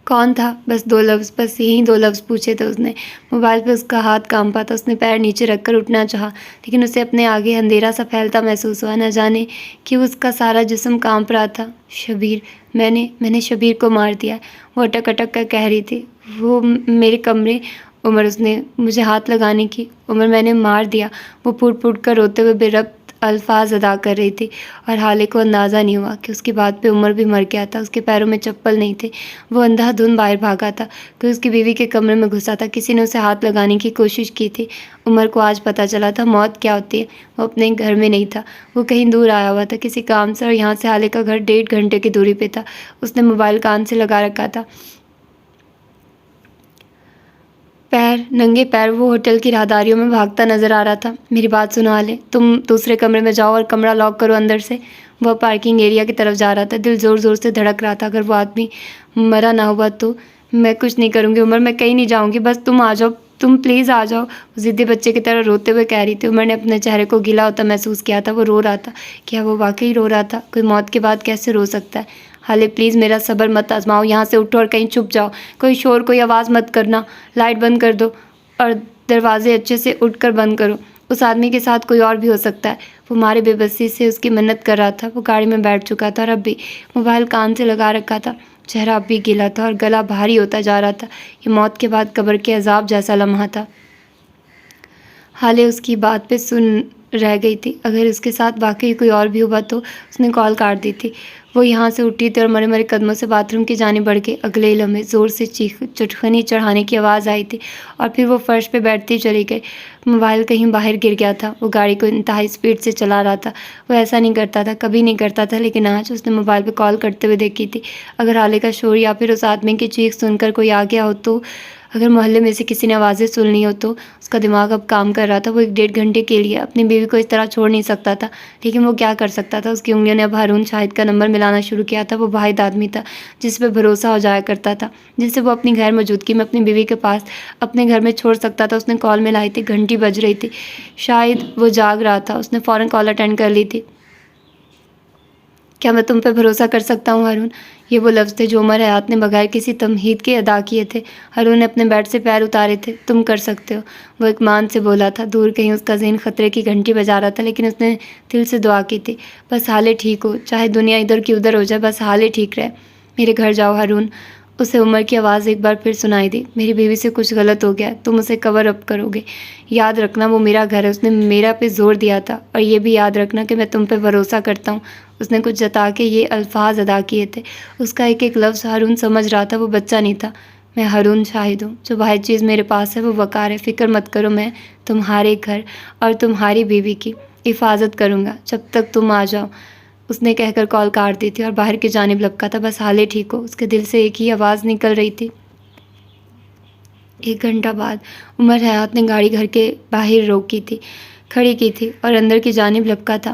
A: کون تھا؟ بس 2 لفظ، بس یہی 2 لفظ پوچھے تھے اس نے۔ موبائل پہ اس کا ہاتھ کانپا تھا۔ اس نے پیر نیچے رکھ کر اٹھنا چاہا، لیکن اسے اپنے آگے اندھیرا سا پھیلتا محسوس ہوا۔ نہ جانے کیوں اس کا سارا جسم کانپ رہا تھا۔ شبیر، میں نے شبیر کو مار دیا، وہ اٹک اٹک کر کہہ رہی تھی۔ وہ میرے کمرے، عمر، اس نے مجھے ہاتھ لگانے کی، عمر میں نے مار دیا، وہ پھوٹ پھوٹ کر روتے ہوئے بے ربط الفاظ ادا کر رہی تھی۔ اور حالے کو اندازہ نہیں ہوا کہ اس کی بات پہ عمر بھی مر گیا تھا۔ اس کے پیروں میں چپل نہیں تھے، وہ اندھا دھند باہر بھاگا تھا، کہ اس کی بیوی کے کمرے میں گھسا تھا۔ کسی نے اسے ہاتھ لگانے کی کوشش کی تھی۔ عمر کو آج پتہ چلا تھا موت کیا ہوتی ہے۔ وہ اپنے گھر میں نہیں تھا، وہ کہیں دور آیا ہوا تھا کسی کام سے، اور یہاں سے حالے کا گھر 1.5 گھنٹے کی دوری پہ تھا۔ اس نے موبائل کان سے لگا رکھا تھا۔ ننگے پیر وہ ہوٹل کی راہداریوں میں بھاگتا نظر آ رہا تھا۔ میری بات سنو حالے، تم دوسرے کمرے میں جاؤ اور کمرہ لاک کرو اندر سے۔ وہ پارکنگ ایریا کی طرف جا رہا تھا، دل زور زور سے دھڑک رہا تھا۔ اگر وہ آدمی مرا نہ ہوا تو میں کچھ نہیں کروں گی عمر، میں کہیں نہیں جاؤں گی، بس تم آ جاؤ، تم پلیز آ جاؤ، وہ ضدی بچے کی طرح روتے ہوئے کہہ رہی تھی۔ عمر نے اپنے چہرے کو گیلا ہوتا محسوس کیا تھا۔ وہ رو رہا تھا۔ کیا وہ واقعی رو رہا تھا؟ کوئی موت کے بعد کیسے رو سکتا ہے؟ حالے پلیز میرا صبر مت آزماؤ، یہاں سے اٹھو اور کہیں چھپ جاؤ، کوئی شور، کوئی آواز مت کرنا، لائٹ بند کر دو اور دروازے اچھے سے اٹھ کر بند کرو۔ اس آدمی کے ساتھ کوئی اور بھی ہو سکتا ہے۔ وہ مارے بے بسی سے اس کی منت کر رہا تھا۔ وہ گاڑی میں بیٹھ چکا تھا اور اب بھی موبائل کان سے لگا رکھا تھا۔ چہرہ اب بھی گیلا تھا اور گلا بھاری ہوتا جا رہا تھا۔ یہ موت کے بعد قبر کے عذاب جیسا لمحہ تھا۔ حالے اس کی بات پہ سن رہ گئی تھی۔ اگر اس کے ساتھ واقعی کوئی اور بھی ہوا تو اس نے کال کاٹ دی تھی۔ وہ یہاں سے اٹھی تھی اور مرے مرے قدموں سے باتھ روم کی جانب بڑھ گئی۔ اگلے ہی لمحے زور سے چٹخنی چڑھانے کی آواز آئی تھی اور پھر وہ فرش پہ بیٹھتی چلی گئی۔ موبائل کہیں باہر گر گیا تھا۔ وہ گاڑی کو انتہائی سپیڈ سے چلا رہا تھا۔ وہ ایسا نہیں کرتا تھا، کبھی نہیں کرتا تھا، لیکن آج اس نے موبائل پہ کال کرتے ہوئے دیکھی تھی۔ اگر حالے کا شور یا پھر اس آدمی کی چیخ سن کر کوئی آ گیا ہو تو، اگر محلے میں سے کسی نے آوازیں سننی ہو تو، اس کا دماغ اب کام کر رہا تھا۔ وہ 1.5 گھنٹے کے لیے اپنی بیوی کو اس طرح چھوڑ نہیں سکتا تھا، لیکن وہ کیا کر سکتا تھا؟ اس کی انگلیوں نے اب ہارون شاہد کا نمبر ملانا شروع کیا تھا۔ وہ واحد آدمی تھا جس پہ بھروسہ ہو جایا کرتا تھا، جسے وہ اپنی غیر موجودگی میں اپنی بیوی کے پاس اپنے گھر میں چھوڑ سکتا تھا۔ اس نے کال ملائی تھی، گھنٹی بج رہی تھی، شاید وہ جاگ رہا تھا۔ اس نے فوراً کال اٹینڈ کر لی تھی۔ کیا میں تم پہ بھروسہ کر سکتا ہوں ہارون؟ یہ وہ لفظ تھے جو عمر حیات نے بغیر کسی تمہید کے ادا کیے تھے۔ ہارون نے اپنے بیڈ سے پیر اتارے تھے۔ تم کر سکتے ہو، وہ اطمینان سے بولا تھا۔ دور کہیں اس کا ذہن خطرے کی گھنٹی بجا رہا تھا، لیکن اس نے دل سے دعا کی تھی، بس حالے ٹھیک ہو، چاہے دنیا ادھر کی ادھر ہو جائے، بس حالے ٹھیک رہے۔ میرے گھر جاؤ ہارون۔ اسے عمر کی آواز ایک بار پھر سنائی دی۔ میری بیوی سے کچھ غلط ہو گیا، تم اسے کور اپ کرو گے، یاد رکھنا وہ میرا گھر ہے۔ اس نے میرا پہ زور دیا تھا، اور یہ بھی یاد رکھنا کہ میں تم پہ بھروسہ کرتا ہوں۔ اس نے کچھ جتا کے یہ الفاظ ادا کیے تھے۔ اس کا ایک ایک لفظ ہارون سمجھ رہا تھا، وہ بچہ نہیں تھا۔ میں ہارون شاہد ہوں، جو واحد چیز میرے پاس ہے وہ وقار ہے۔ فکر مت کرو، میں تمہارے گھر اور تمہاری بیوی کی حفاظت کروں گا جب تک تم آ جاؤ۔ اس نے کہہ کر کال کاٹ دی تھی اور باہر کی جانب لپکا تھا، بس حالے ٹھیک ہو۔ اس کے دل سے ایک ہی آواز نکل رہی تھی۔ 1 گھنٹہ بعد عمر حیات نے گاڑی گھر کے باہر روکی تھی، کھڑی کی تھی اور اندر کی جانب لپکا تھا۔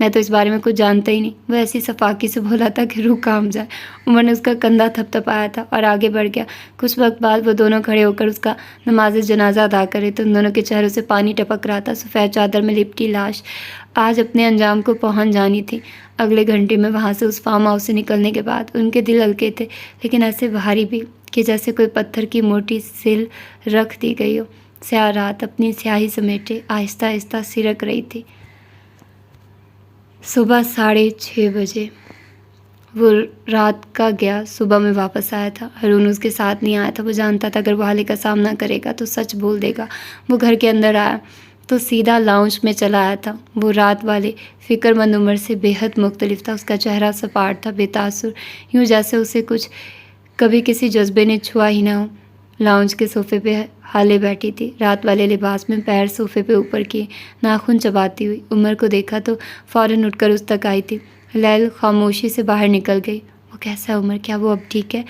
A: میں تو اس بارے میں کچھ جانتا ہی نہیں۔ وہ ایسی صفاقی سے بولا تھا کہ روح کام جائے۔ عمر نے اس کا کندھا تھپ تھپایا تھا اور آگے بڑھ گیا۔ کچھ وقت بعد وہ دونوں کھڑے ہو کر اس کا نماز جنازہ ادا کرے تو ان دونوں کے چہروں سے پانی ٹپک رہا تھا۔ سفید چادر میں لپٹی لاش آج اپنے انجام کو پہنچ جانی تھی۔ اگلے گھنٹے میں وہاں سے اس فارم ہاؤس سے نکلنے کے بعد ان کے دل ہلکے تھے، لیکن ایسے بھاری بھی کہ جیسے کوئی پتھر کی موٹی سل رکھ دی گئی ہو۔ سیاہ رات اپنی سیاہی سمیٹے آہستہ آہستہ سرک رہی تھی۔ صبح 6:30 بجے وہ رات کا گیا صبح میں واپس آیا تھا۔ ہارون اس کے ساتھ نہیں آیا تھا۔ وہ جانتا تھا اگر وہ حالے کا سامنا کرے گا تو سچ بول دے گا۔ وہ گھر کے اندر آیا تو سیدھا لاؤنج میں چلا آیا تھا۔ وہ رات والے فکر مند عمر سے بے حد مختلف تھا۔ اس کا چہرہ سپاٹ تھا، بے تاثر، یوں جیسے اسے کچھ کبھی کسی جذبے نے چھوا ہی نہ ہو۔ لاؤنج کے صوفے پہ حالے بیٹھی تھی، رات والے لباس میں، پیر صوفے پہ اوپر کیے، ناخن چباتی ہوئی۔ عمر کو دیکھا تو فوراً اٹھ کر اس تک آئی تھی۔ لیل خاموشی سے باہر نکل گئی۔ وہ کیسا ہے عمر؟ کیا وہ اب ٹھیک ہے؟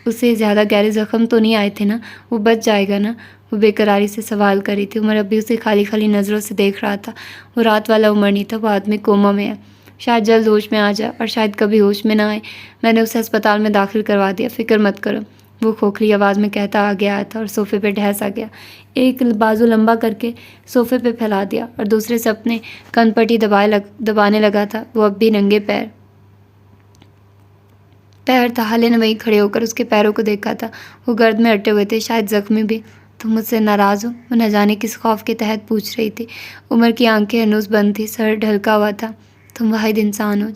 A: اسے زیادہ گہرے زخم تو نہیں آئے تھے نا؟ وہ بچ جائے گا نا؟ وہ بے قراری سے سوال کر رہی تھی۔ عمر اب بھی اسے خالی خالی نظروں سے دیکھ رہا تھا۔ وہ رات والا عمر نہیں تھا، وہ آدمی کوما میں ہے۔ شاید جلد ہوش میں آ جائے اور شاید کبھی ہوش میں نہ آئے۔ میں نے اسے ہسپتال میں داخل کروا دیا، فکر مت کرو، وہ کھوکھلی آواز میں کہتا آگے آیا تھا اور صوفے پہ ڈھیس آ گیا۔ ایک بازو لمبا کر کے صوفے پہ پھیلا دیا اور دوسرے سے اپنے کن پٹی دبانے لگا تھا۔ وہ اب بھی ننگے پیر تھا۔ حالے نے وہیں کھڑے ہو کر اس کے پیروں کو دیکھا تھا۔ وہ گرد میں اٹے ہوئے تھے، شاید زخمی بھی۔ تم مجھ سے ناراض ہو؟ وہ نہ جانے کس خوف کے تحت پوچھ رہی تھی۔ عمر کی آنکھیں ہنوز بند تھی، سر ڈھلکا ہوا تھا۔ تم واحد انسان ہو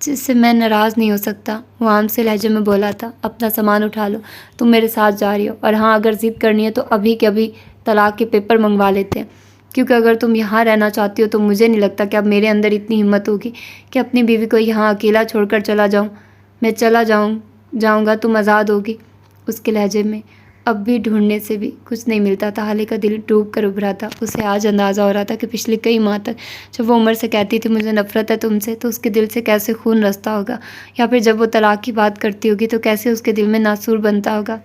A: جس سے میں ناراض نہیں ہو سکتا، وہ عام سے لہجے میں بولا تھا۔ اپنا سامان اٹھا لو، تم میرے ساتھ جا رہی ہو، اور ہاں اگر ضد کرنی ہے تو ابھی کے ابھی طلاق کے پیپر منگوا لیتے ہیں، کیونکہ اگر تم یہاں رہنا چاہتی ہو تو مجھے نہیں لگتا کہ اب میرے اندر اتنی ہمت ہوگی کہ اپنی بیوی کو یہاں اکیلا چھوڑ کر چلا جاؤں۔ میں چلا جاؤں گا، تم آزاد ہوگی۔ اس کے لہجے میں اب بھی ڈھونڈنے سے بھی کچھ نہیں ملتا تھا۔ حالے کا دل ڈوب کر ابھرا تھا۔ اسے آج اندازہ ہو رہا تھا کہ پچھلے کئی ماہ تک جب وہ عمر سے کہتی تھی مجھے نفرت ہے تم سے، تو اس کے دل سے کیسے خون رستا ہوگا، یا پھر جب وہ طلاق کی بات کرتی ہوگی تو کیسے اس کے دل میں ناسور بنتا ہوگا۔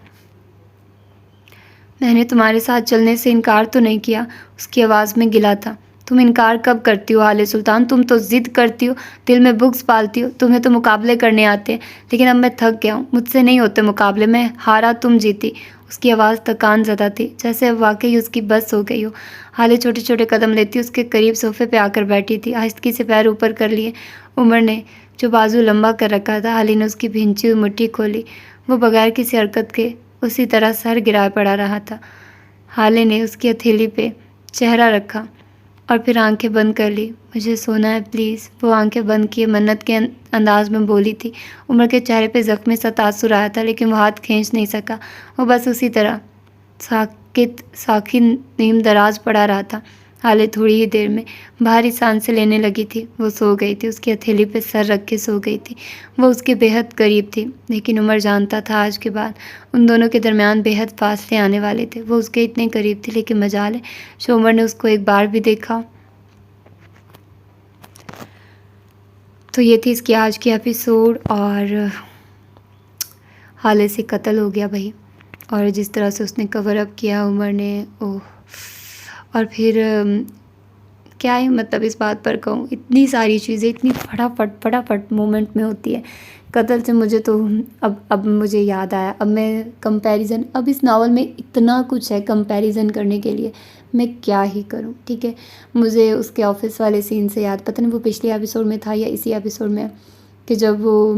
A: میں نے تمہارے ساتھ چلنے سے انکار تو نہیں کیا، اس کی آواز میں گلا تھا۔ تم انکار کب کرتی ہو حالے سلطان؟ تم تو ضد کرتی ہو، دل میں بغض پالتی ہو، تمہیں تو مقابلے کرنے آتے ہیں، لیکن اب میں تھک گیا ہوں، مجھ سے نہیں ہوتے مقابلے، میں ہارا تم جیتی۔ اس کی آواز تکان زدہ تھی، جیسے اب واقعی اس کی بس ہو گئی ہو۔ حالے چھوٹے چھوٹے قدم لیتی اس کے قریب صوفے پہ آ کر بیٹھی تھی، آہستگی سے پیر اوپر کر لیے۔ عمر نے جو بازو لمبا کر رکھا تھا، حالے نے اس کی بھینچی ہوئی مٹھی کھولی۔ وہ بغیر کسی حرکت کے اسی طرح سر گرائے پڑا رہا تھا۔ حالے نے اس کی ہتھیلی پہ چہرہ رکھا اور پھر آنکھیں بند کر لی۔ مجھے سونا ہے پلیز، وہ آنکھیں بند کیے منت کے انداز میں بولی تھی۔ عمر کے چہرے پہ زخمی سا تاثر آیا تھا، لیکن وہ ہاتھ کھینچ نہیں سکا۔ وہ بس اسی طرح ساکت نیم دراز پڑا رہا تھا۔ حالے تھوڑی ہی دیر میں بھاری سانسیں لینے لگی تھی۔ وہ سو گئی تھی، اس کی ہتھیلی پہ سر رکھ کے سو گئی تھی۔ وہ اس کے بے حد قریب تھی، لیکن عمر جانتا تھا آج کے بعد ان دونوں کے درمیان بے حد فاصلے آنے والے تھے۔ وہ اس کے اتنے قریب تھی، لیکن مجال ہے جو عمر نے اس کو ایک بار بھی دیکھا۔ تو یہ تھی اس کی آج کی ایپیسوڈ، اور حالے سے قتل ہو گیا بھائی، اور جس طرح سے اس نے کور اپ کیا عمر نے، اور پھر کیا ہی مطلب اس بات پر کہوں، اتنی ساری چیزیں اتنی فٹافٹ مومنٹ میں ہوتی ہے۔ قتل سے مجھے تو اب مجھے یاد آیا، اب میں کمپیریزن، اب اس ناول میں اتنا کچھ ہے کمپیریزن کرنے کے لیے، میں کیا ہی کروں، ٹھیک ہے۔ مجھے اس کے آفس والے سین سے یاد، پتہ نہیں وہ پچھلے ایپیسوڈ میں تھا یا اسی ایپیسوڈ میں، کہ جب وہ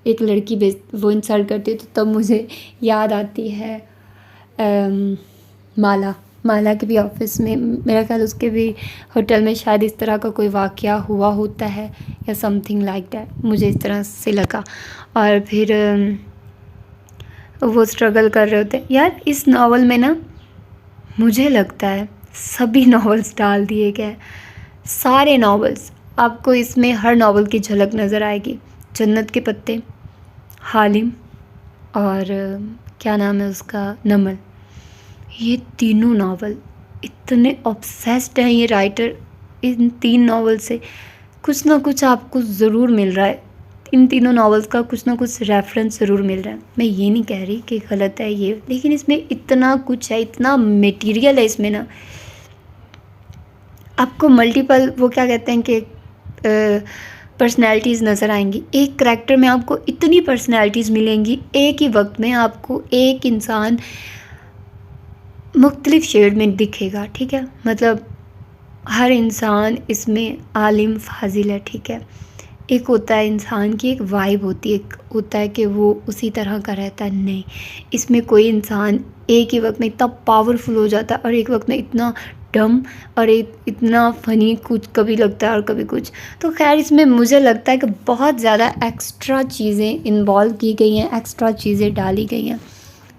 A: ایک لڑکی وہ انسلٹ کرتی تو تب مجھے یاد آتی ہے مالا کے بھی آفس میں، میرا خیال اس کے بھی ہوٹل میں شاید اس طرح کا کوئی واقعہ ہوا ہوتا ہے یا سم تھنگ لائک دیٹ، مجھے اس طرح سے لگا۔ اور پھر وہ اسٹرگل کر رہے ہوتے یار۔ اس ناول میں نا مجھے لگتا ہے سبھی ناولز ڈال دیے گئے، سارے ناولز، آپ کو اس میں ہر ناول کی جھلک نظر آئے گی۔ جنت کے پتے، حالم، اور کیا نام ہے اس کا، نمل، یہ تینوں ناول اتنے obsessed ہیں یہ رائٹر ان 3 ناول سے، کچھ نہ کچھ آپ کو ضرور مل رہا ہے، ان تینوں ناولز کا کچھ نہ کچھ ریفرنس ضرور مل رہا ہے۔ میں یہ نہیں کہہ رہی کہ غلط ہے یہ، لیکن اس میں اتنا کچھ ہے، اتنا میٹیریل ہے اس میں نا، آپ کو ملٹیپل، وہ کیا کہتے ہیں کہ پرسنالٹیز نظر آئیں گی. ایک کریکٹر میں آپ کو اتنی پرسنالٹیز ملیں گی، ایک ہی وقت میں آپ کو ایک انسان مختلف شیڈ میں دکھے گا. ٹھیک ہے، مطلب ہر انسان اس میں عالم فاضل ہے. ٹھیک ہے، ایک ہوتا ہے انسان کی ایک وائب ہوتی ہے، ایک ہوتا ہے کہ وہ اسی طرح کا رہتا ہے. نہیں، اس میں کوئی انسان ایک ہی وقت میں اتنا پاورفل ہو جاتا ہے اور ایک وقت میں اتنا ڈم اور اتنا فنی، کچھ کبھی لگتا ہے اور کبھی کچھ. تو خیر اس میں مجھے لگتا ہے کہ بہت زیادہ ایکسٹرا چیزیں انوالو کی گئی ہیں، ایکسٹرا چیزیں ڈالی گئی ہیں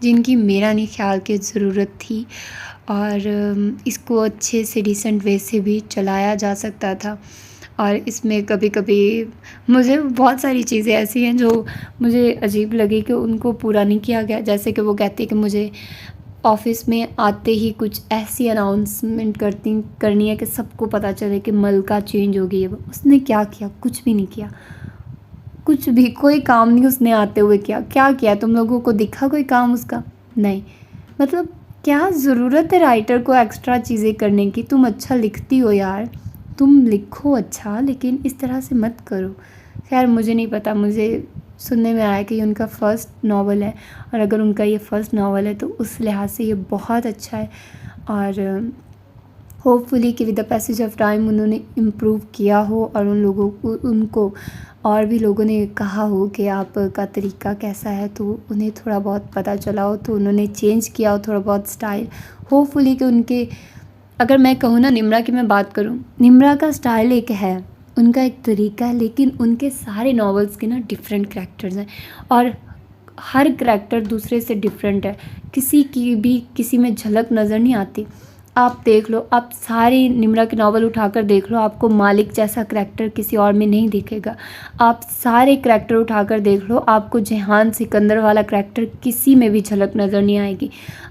A: جن کی میرا نہیں خیال کہ ضرورت تھی، اور اس کو اچھے سے ڈیسنٹ وے سے بھی چلایا جا سکتا تھا. اور اس میں کبھی کبھی مجھے بہت ساری چیزیں ایسی ہیں جو مجھے عجیب لگی کہ ان کو پورا نہیں کیا گیا. جیسے کہ وہ کہتے کہ مجھے آفس میں آتے ہی کچھ ایسی اناؤنسمنٹ کرنی ہے کہ سب کو پتہ چلے کہ ملکہ چینج ہو گئی ہے. اس نے کیا کیا؟ کچھ بھی نہیں کیا، کچھ بھی، کوئی کام نہیں اس نے آتے ہوئے کیا. تم لوگوں کو دکھا کوئی کام اس کا؟ نہیں. مطلب کیا ضرورت ہے رائٹر کو ایکسٹرا چیزیں کرنے کی؟ تم اچھا لکھتی ہو یار، تم لکھو اچھا، لیکن اس طرح سے مت کرو. خیر مجھے نہیں پتہ، مجھے سننے میں آیا کہ یہ ان کا فرسٹ ناول ہے، اور اگر ان کا یہ فرسٹ ناول ہے تو اس لحاظ سے یہ بہت اچھا ہے. اور ہوپ فلی کہ with the passage of time انہوں نے امپروو کیا ہو، اور ان کو اور بھی لوگوں نے کہا ہو کہ آپ کا طریقہ کیسا ہے، تو انہیں تھوڑا بہت پتہ چلا ہو تو انہوں نے چینج کیا ہو تھوڑا بہت سٹائل. ہوپ فلی کہ ان کے، اگر میں کہوں نا نمرا کی میں بات کروں، نمرا کا سٹائل ایک ہے، ان کا ایک طریقہ ہے، لیکن ان کے سارے ناولز کے نا ڈیفرنٹ کریکٹرز ہیں، اور ہر کریکٹر دوسرے سے ڈیفرنٹ ہے. کسی کی بھی کسی میں جھلک نظر نہیں آتی. آپ دیکھ لو، آپ سارے نمرا کے ناول اٹھا کر دیکھ لو، آپ کو مالک جیسا کریکٹر کسی اور میں نہیں دکھے گا. آپ سارے کریکٹر اٹھا کر دیکھ لو، آپ کو جہان سکندر والا کریکٹر کسی میں بھی جھلک نظر نہیں آئے گی.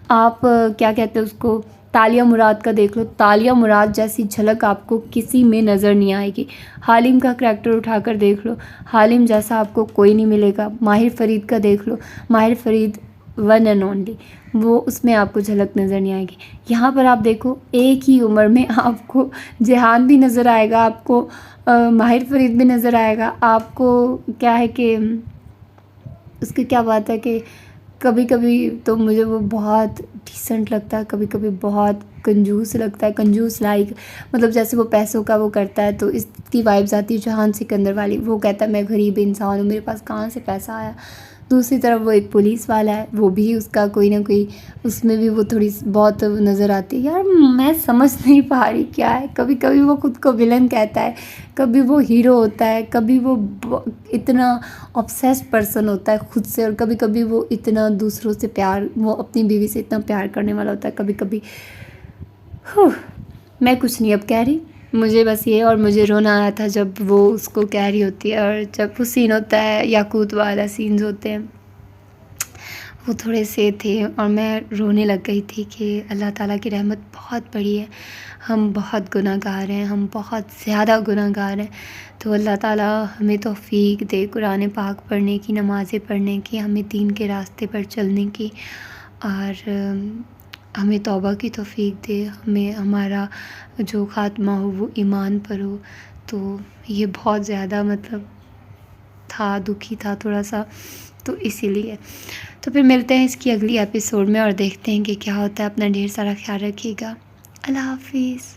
A: آپ کیا کہتے ہیں اس کو، تالیہ مراد کا دیکھ لو، تالیہ مراد جیسی جھلک آپ کو کسی میں نظر نہیں آئے گی. حالم کا کریکٹر اٹھا کر دیکھ لو، حالم جیسا آپ کو کوئی نہیں ملے گا. ماہر فرید کا دیکھ لو، ماہر فرید ون اینڈ اونلی، وہ اس میں آپ کو جھلک نظر نہیں آئے گی. یہاں پر آپ دیکھو ایک ہی عمر میں آپ کو جہان بھی نظر آئے گا، آپ کو ماہر فرید بھی نظر آئے گا. آپ کو کیا ہے کہ اس کی کیا بات ہے کہ کبھی کبھی تو مجھے وہ بہت ڈیسنٹ لگتا ہے، کبھی کبھی بہت کنجوس لگتا ہے، کنجوس لائک، مطلب جیسے وہ پیسوں کا وہ کرتا ہے تو اس کی وائبز آتی ہے جہان سکندر والی. وہ کہتا ہے میں غریب انسان ہوں، میرے پاس کہاں سے پیسہ آیا. دوسری طرف وہ ایک پولیس والا ہے، وہ بھی اس کا کوئی نہ کوئی، اس میں بھی وہ تھوڑی بہت نظر آتی ہے. یار میں سمجھ نہیں پا رہی کیا ہے. کبھی کبھی وہ خود کو ولن کہتا ہے، کبھی وہ ہیرو ہوتا ہے، کبھی وہ اتنا obsessed پرسن ہوتا ہے خود سے، اور کبھی کبھی وہ اتنا دوسروں سے پیار، وہ اپنی بیوی سے اتنا پیار کرنے والا ہوتا ہے. کبھی کبھی میں کچھ نہیں اب کہہ رہی، مجھے بس یہ، اور مجھے رونا آیا تھا جب وہ اس کو کہہ رہی ہوتی ہے، اور جب وہ سین ہوتا ہے یاقوت والا سینز ہوتے ہیں وہ تھوڑے سے تھے، اور میں رونے لگ گئی تھی کہ اللہ تعالیٰ کی رحمت بہت بڑی ہے. ہم بہت گناہ گار ہیں، ہم بہت زیادہ گناہ گار ہیں. تو اللہ تعالیٰ ہمیں توفیق دے قرآن پاک پڑھنے کی، نمازیں پڑھنے کی، ہمیں دین کے راستے پر چلنے کی، اور ہمیں توبہ کی توفیق دے. ہمیں ہمارا جو خاتمہ ہو وہ ایمان پر ہو. تو یہ بہت زیادہ مطلب تھا، دکھی تھا تھوڑا سا، تو اسی لیے. تو پھر ملتے ہیں اس کی اگلی ایپیسوڈ میں اور دیکھتے ہیں کہ کیا ہوتا ہے. اپنا ڈھیر سارا خیال رکھیے گا. اللہ حافظ.